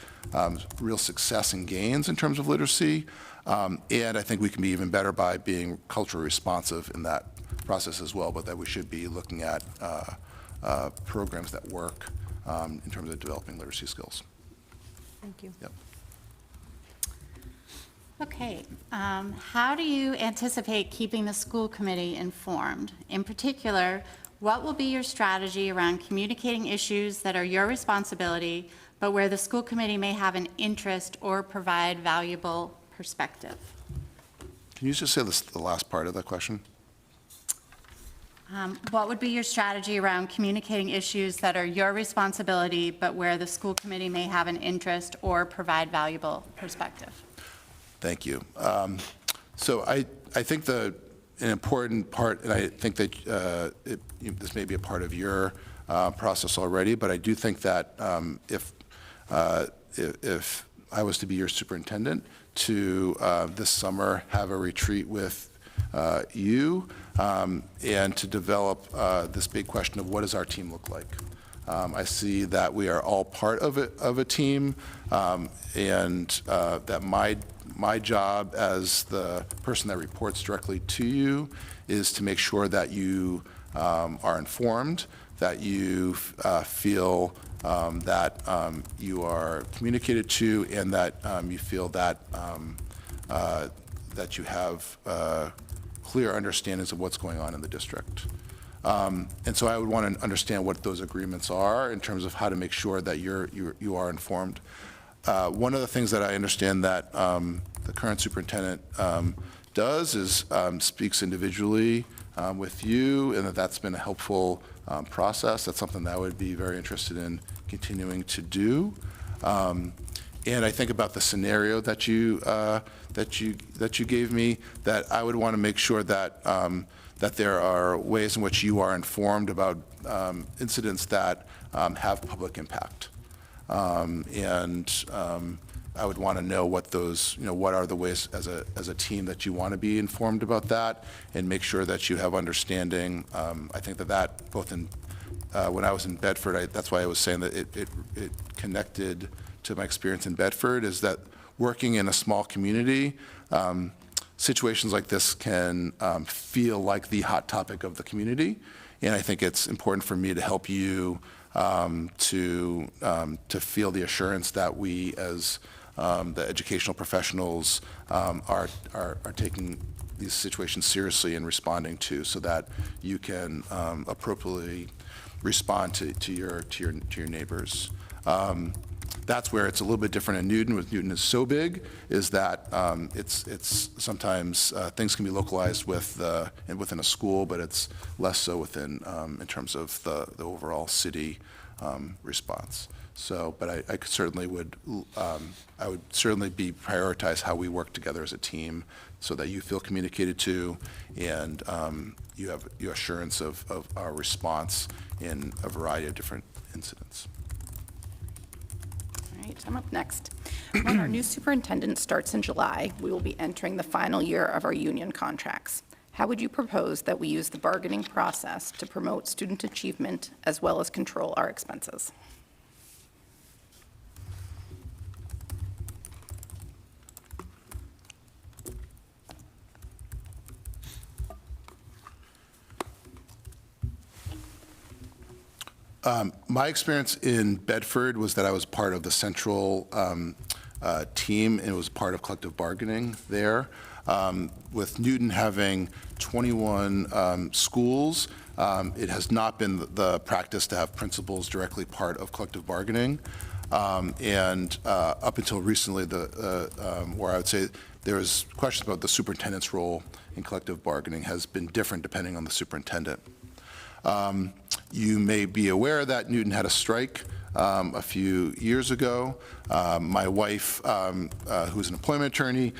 real success and gains in terms of literacy, and I think we can be even better by being culturally responsive in that process as well, but that we should be looking at programs that work in terms of developing literacy skills. Thank you. Yep. Okay, how do you anticipate keeping the school committee informed? In particular, what will be your strategy around communicating issues that are your responsibility, but where the school committee may have an interest or provide valuable perspective? Can you just say the last part of that question? What would be your strategy around communicating issues that are your responsibility, but where the school committee may have an interest or provide valuable perspective? Thank you. So I think an important part, and I think that this may be a part of your process already, but I do think that if I was to be your superintendent, to this summer have a retreat with you and to develop this big question of what does our team look like? I see that we are all part of a team, and that my job as the person that reports directly to you is to make sure that you are informed, that you feel that you are communicated to, and that you feel that that you have clear understandings of what's going on in the district. And so I would want to understand what those agreements are in terms of how to make sure that you are informed. One of the things that I understand that the current superintendent does is speaks individually with you, and that's been a helpful process. That's something that I would be very interested in continuing to do. And I think about the scenario that you gave me, that I would want to make sure that that there are ways in which you are informed about incidents that have public impact. I would want to know what those, what are the ways as a team that you want to be informed about that, and make sure that you have understanding. I think that both in, when I was in Bedford, that's why I was saying that it connected to my experience in Bedford, is that working in a small community, situations like this can feel like the hot topic of the community. And I think it's important for me to help you to feel the assurance that we as the educational professionals are taking these situations seriously and responding to, so that you can appropriately respond to your neighbors. That's where it's a little bit different in Newton. With Newton is so big, is that it's sometimes things can be localized within a school, but it's less so within in terms of the overall city response. So, but I could certainly I would certainly be prioritize how we work together as a team, so that you feel communicated to, and you have your assurance of our response in a variety of different incidents. All right, I'm up next. When our new superintendent starts in July, we will be entering the final year of our union contracts. How would you propose that we use the bargaining process to promote student achievement as well as control our expenses? My experience in Bedford was that I was part of the central team, and it was part of collective bargaining there. With Newton having 21 schools, it has not been the practice to have principals directly part of collective bargaining. And up until recently, where I would say there was questions about the superintendent's role in collective bargaining has been different depending on the superintendent. You may be aware that Newton had a strike a few years ago. My wife, who's an employment attorney,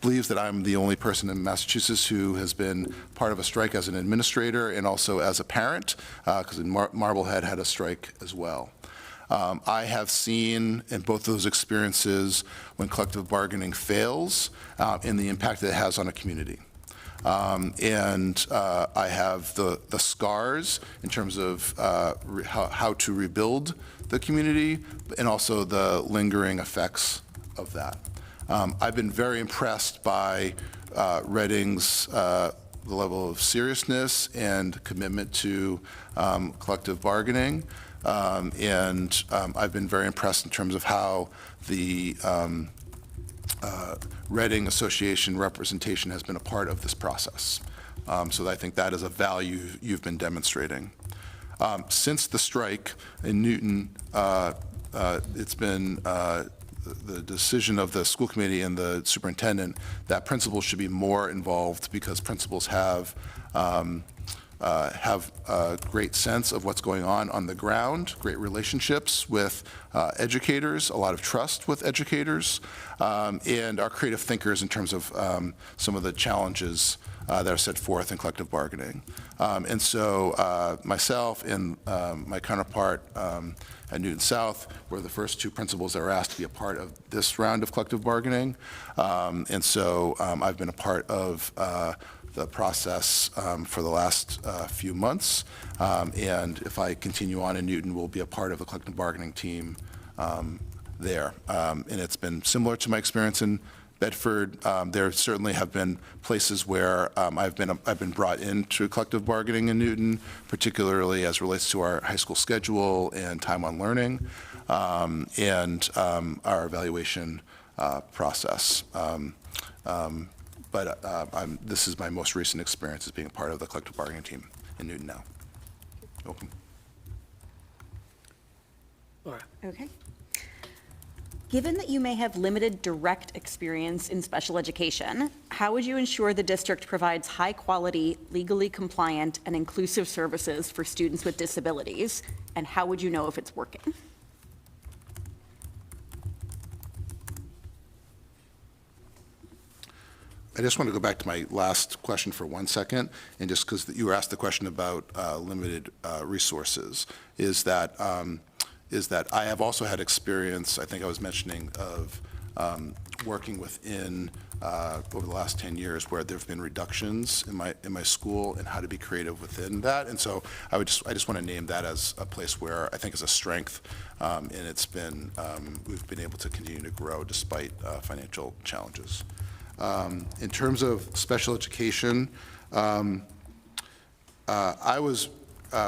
believes that I'm the only person in Massachusetts who has been part of a strike as an administrator and also as a parent, because Marblehead had a strike as well. I have seen in both those experiences when collective bargaining fails and the impact that it has on a community. I have the scars in terms of how to rebuild the community, and also the lingering effects of that. I've been very impressed by Reading's the level of seriousness and commitment to collective bargaining, and I've been very impressed in terms of how the Reading Association representation has been a part of this process. So I think that is a value you've been demonstrating. Since the strike in Newton, it's been the decision of the school committee and the superintendent that principals should be more involved, because principals have a great sense of what's going on the ground, great relationships with educators, a lot of trust with educators, and are creative thinkers in terms of some of the challenges that are set forth in collective bargaining. And so myself and my counterpart at Newton South were the first two principals that were asked to be a part of this round of collective bargaining. And so I've been a part of the process for the last few months. And if I continue on in Newton, we'll be a part of the collective bargaining team there. And it's been similar to my experience in Bedford. There certainly have been places where I've been brought into collective bargaining in Newton, particularly as relates to our high school schedule and time on learning, and our evaluation process. But this is my most recent experience as being a part of the collective bargaining team in Newton now. Welcome. Laura. Okay. Given that you may have limited direct experience in special education, how would you ensure the district provides high-quality, legally compliant, and inclusive services for students with disabilities? And how would you know if it's working? I just want to go back to my last question for 1 second, and just because you were asked the question about limited resources, is that I have also had experience, I think I was mentioning, of working within, over the last 10 years, where there have been reductions in my school and how to be creative within that. And so I just want to name that as a place where I think is a strength, and it's been, we've been able to continue to grow despite financial challenges. In terms of special education, I was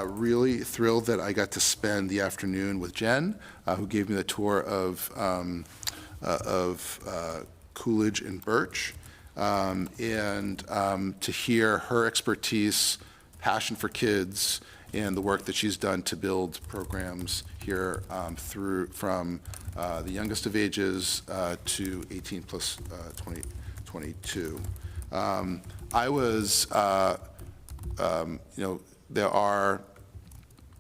really thrilled that I got to spend the afternoon with Jen, who gave me the tour of Coolidge and Birch, and to hear her expertise, passion for kids, and the work that she's done to build programs here from the youngest of ages to 18 plus 22. I was,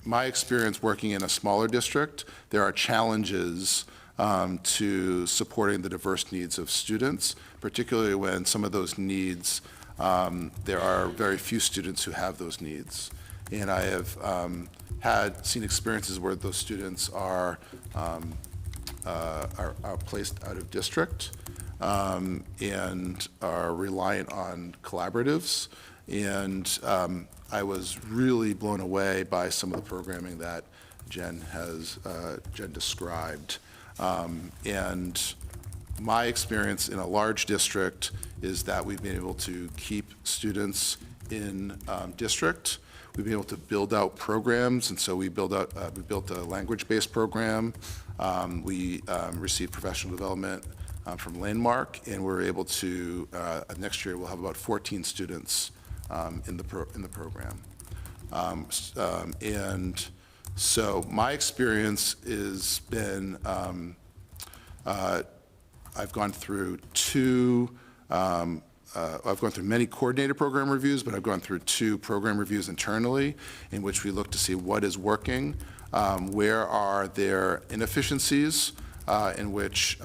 my experience working in a smaller district, there are challenges to supporting the diverse needs of students, particularly when some of those needs, there are very few students who have those needs. And I have seen experiences where those students are placed out of district and are reliant on collaboratives. And I was really blown away by some of the programming that Jen described. And my experience in a large district is that we've been able to keep students in district. We've been able to build out programs, and so we built a language-based program. We received professional development from Landmark, and we're able to, next year we'll have about 14 students in the program. And so my experience has been, I've gone through many coordinated program reviews, but I've gone through 2 program reviews internally in which we look to see what is working, where are there inefficiencies in which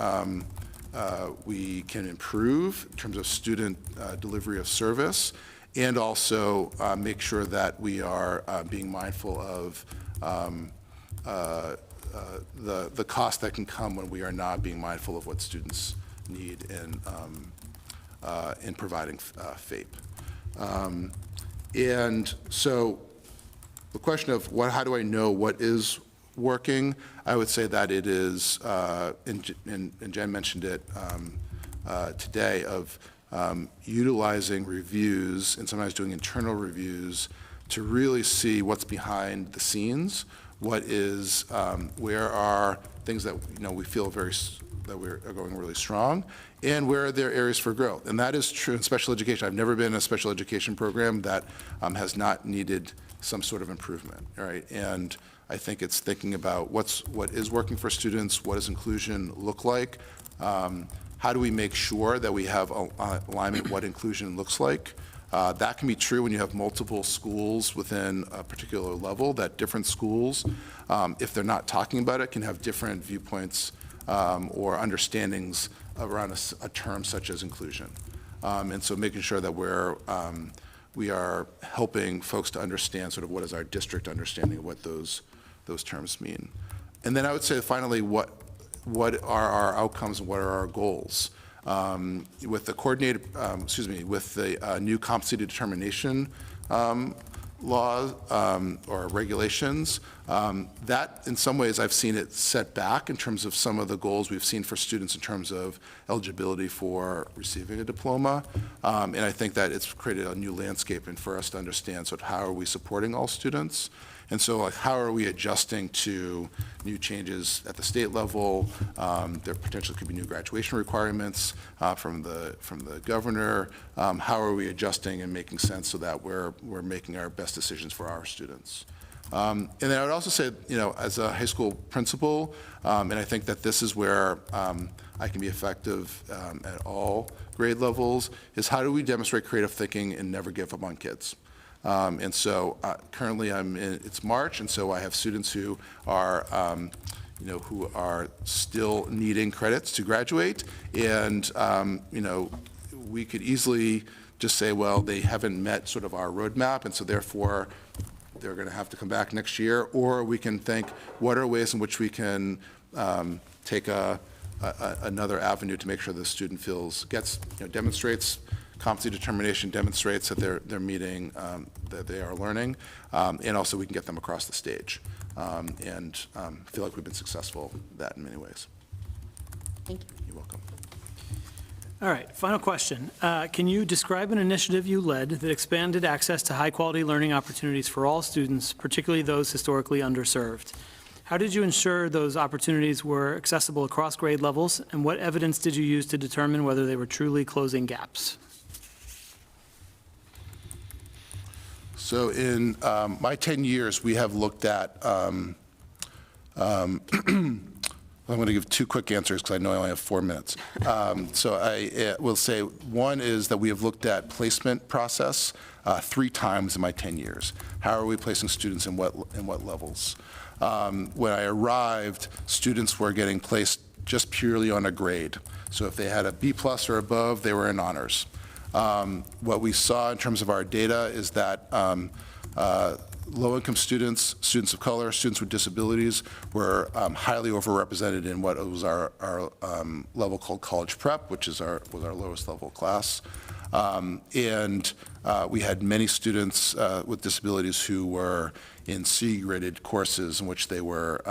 we can improve in terms of student delivery of service, and also make sure that we are being mindful of the cost that can come when we are not being mindful of what students need in providing FAPE. And so the question of how do I know what is working, I would say that it is, and Jen mentioned it today, of utilizing reviews and sometimes doing internal reviews to really see what's behind the scenes, what is, where are things that we feel that we're going really strong, and where are there areas for growth. And that is true in special education. I've never been in a special education program that has not needed some sort of improvement, right? And I think it's thinking about what is working for students, what does inclusion look like, how do we make sure that we have alignment what inclusion looks like. That can be true when you have multiple schools within a particular level, that different schools, if they're not talking about it, can have different viewpoints or understandings around a term such as inclusion. And so making sure that we are helping folks to understand sort of what is our district understanding of what those terms mean. And then I would say finally, what are our outcomes and what are our goals? With the with the new competency determination laws or regulations, that in some ways I've seen it set back in terms of some of the goals we've seen for students in terms of eligibility for receiving a diploma. And I think that it's created a new landscape and for us to understand, so how are we supporting all students? And so, like, how are we adjusting to new changes at the state level? There potentially could be new graduation requirements from the governor. How are we adjusting and making sense so that we're making our best decisions for our students? And then I would also say, as a high school principal, and I think that this is where I can be effective at all grade levels, is how do we demonstrate creative thinking and never give up on kids? And so currently it's March, and so I have students who are, who are still needing credits to graduate. And, we could easily just say, well, they haven't met sort of our roadmap, and so therefore they're going to have to come back next year. Or we can think, what are ways in which we can take another avenue to make sure the student demonstrates competency determination, demonstrates that they're meeting, that they are learning, and also we can get them across the stage. And feel like we've been successful at that in many ways. Thank you. You're welcome. All right, final question. Can you describe an initiative you led that expanded access to high-quality learning opportunities for all students, particularly those historically underserved? How did you ensure those opportunities were accessible across grade levels, and what evidence did you use to determine whether they were truly closing gaps? So in my 10 years, we have looked at, I'm going to give two quick answers because I know I only have 4 minutes. So I will say one is that we have looked at placement process 3 times in my 10 years. How are we placing students in what levels? When I arrived, students were getting placed just purely on a grade. So if they had a B+ or above, they were in honors. What we saw in terms of our data is that low-income students, students of color, students with disabilities were highly overrepresented in what was our level called college prep, which was our lowest level class. And we had many students with disabilities who were in C-graded courses in which they were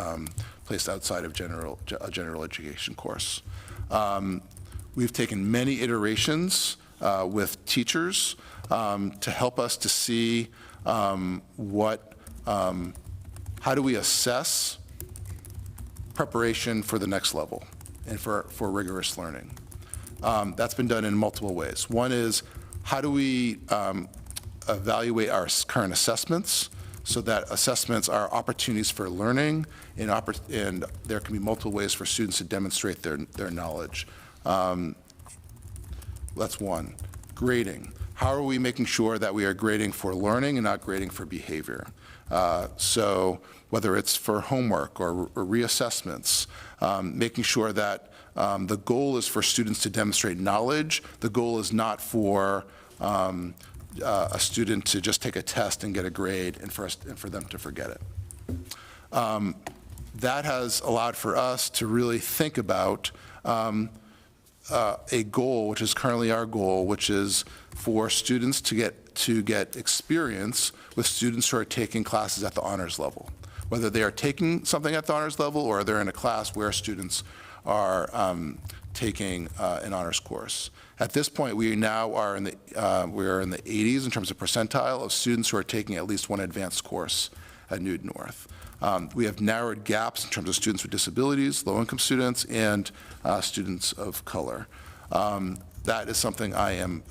placed outside of a general education course. We've taken many iterations with teachers to help us to see how do we assess preparation for the next level and for rigorous learning. That's been done in multiple ways. One is, how do we evaluate our current assessments so that assessments are opportunities for learning, and there can be multiple ways for students to demonstrate their knowledge. That's one. Grading. How are we making sure that we are grading for learning and not grading for behavior? So whether it's for homework or reassessments, making sure that the goal is for students to demonstrate knowledge. The goal is not for a student to just take a test and get a grade and for them to forget it. That has allowed for us to really think about a goal, which is currently our goal, which is for students to get experience with students who are taking classes at the honors level, whether they are taking something at the honors level or they're in a class where students are taking an honors course. At this point, we now are in the 80s in terms of percentile of students who are taking at least one advanced course at Newton North. We have narrowed gaps in terms of students with disabilities, low-income students, and students of color. That is something I am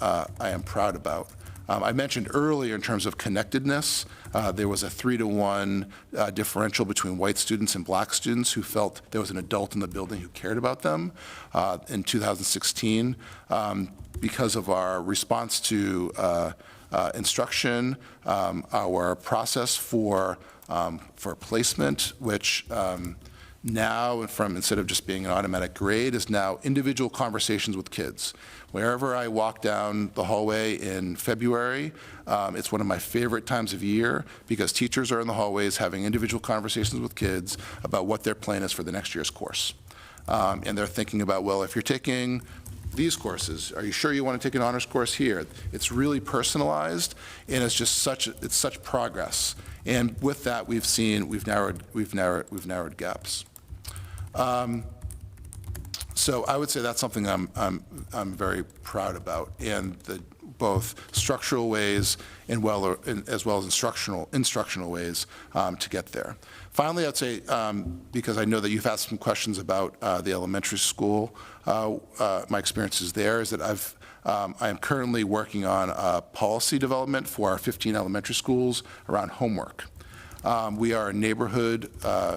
proud about. I mentioned earlier in terms of connectedness, there was a 3-to-1 differential between white students and black students who felt there was an adult in the building who cared about them in 2016. Because of our response to instruction, our process for placement, which now, instead of just being an automatic grade, is now individual conversations with kids. Wherever I walk down the hallway in February, it's one of my favorite times of year because teachers are in the hallways having individual conversations with kids about what their plan is for the next year's course. And they're thinking about, well, if you're taking these courses. Are you sure you want to take an honors course here? It's really personalized, and it's just such progress. And with that, we've narrowed gaps. So I would say that's something I'm very proud about, and both structural ways and as well as instructional ways to get there. Finally, I'd say, because I know that you've asked some questions about the elementary school, my experiences there is that I am currently working on policy development for our 15 elementary schools around homework. We are a neighborhood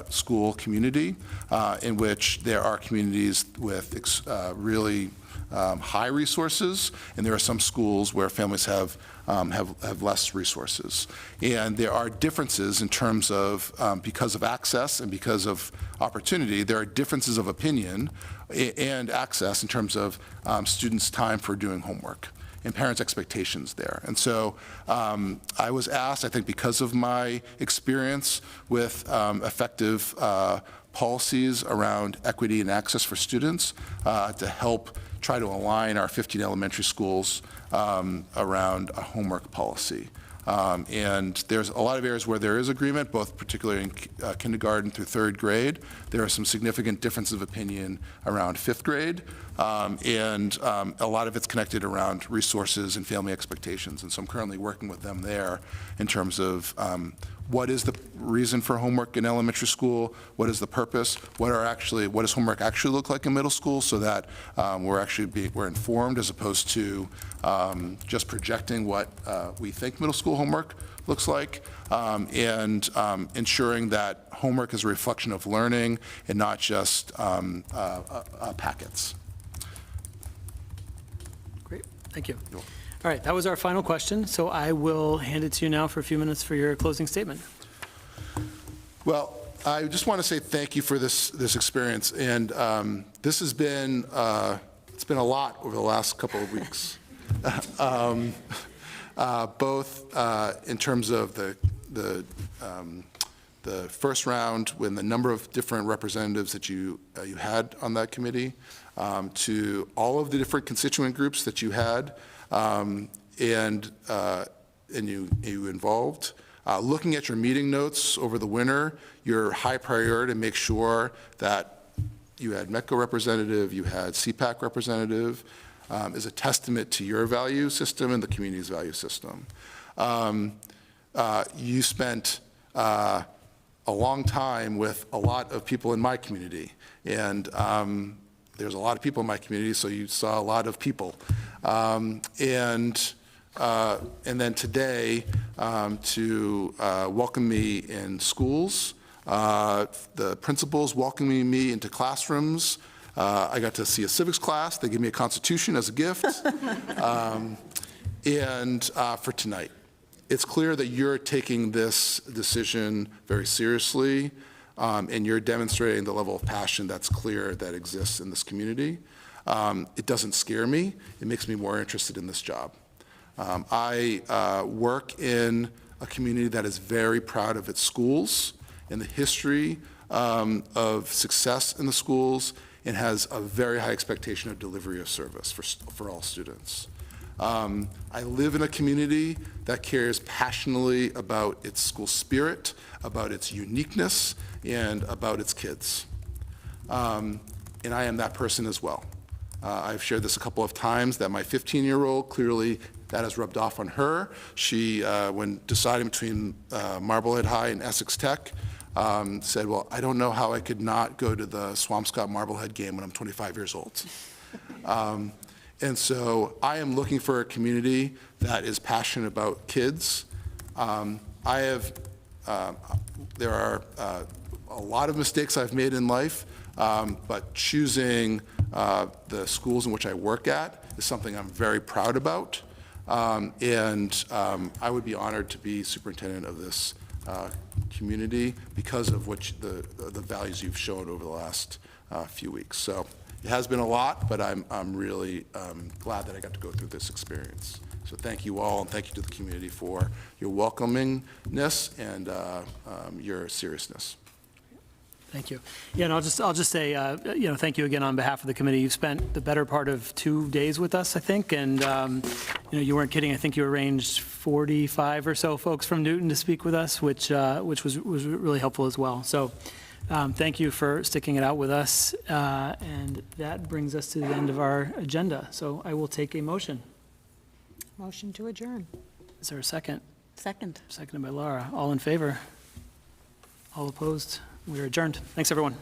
school community in which there are communities with really high resources, and there are some schools where families have less resources. And there are differences in terms of, because of access and because of opportunity, there are differences of opinion and access in terms of students' time for doing homework and parents' expectations there. And so I was asked, I think because of my experience with effective policies around equity and access for students, to help try to align our 15 elementary schools around a homework policy. And there's a lot of areas where there is agreement, both particularly in kindergarten through third grade. There are some significant differences of opinion around fifth grade, and a lot of it's connected around resources and family expectations. And so I'm currently working with them there in terms of what is the reason for homework in elementary school, what is the purpose, what does homework actually look like in middle school, so that we're informed as opposed to just projecting what we think middle school homework looks like, and ensuring that homework is a reflection of learning and not just packets. Great, thank you. All right, that was our final question, so I will hand it to you now for a few minutes for your closing statement. Well, I just want to say thank you for this experience, and this has been it's been a lot over the last couple of weeks, both in terms of the first round when the number of different representatives that you had on that committee, to all of the different constituent groups that you had, and you involved. Looking at your meeting notes over the winter, your high priority to make sure that you had METCO representative, you had CPAC representative, is a testament to your value system and the community's value system. You spent a long time with a lot of people in my community, and there's a lot of people in my community, so you saw a lot of people. And then today, to welcome me in schools, the principals welcoming me into classrooms. I got to see a civics class. They gave me a constitution as a gift. And for tonight, it's clear that you're taking this decision very seriously, and you're demonstrating the level of passion that's clear that exists in this community. It doesn't scare me. It makes me more interested in this job. I work in a community that is very proud of its schools and the history of success in the schools, and has a very high expectation of delivery of service for all students. I live in a community that cares passionately about its school spirit, about its uniqueness, and about its kids. And I am that person as well. I've shared this a couple of times, that my 15-year-old, clearly that has rubbed off on her. She, when deciding between Marblehead High and Essex Tech, said, well, I don't know how I could not go to the Swampscott Marblehead game when I'm 25 years old. And so I am looking for a community that is passionate about kids. There are a lot of mistakes I've made in life, but choosing the schools in which I work at is something I'm very proud about. And I would be honored to be superintendent of this community because of the values you've shown over the last few weeks. So it has been a lot, but I'm really glad that I got to go through this experience. So thank you all, and thank you to the community for your welcomingness and your seriousness. Thank you. Yeah, and I'll just say, thank you again on behalf of the committee. You've spent the better part of 2 days with us, I think, and, you weren't kidding. I think you arranged 45 or so folks from Newton to speak with us, which was really helpful as well. So thank you for sticking it out with us, and that brings us to the end of our agenda. So I will take a motion. Motion to adjourn. Is there a second? Second. Seconded by Laura. All in favor? All opposed? We are adjourned. Thanks, everyone.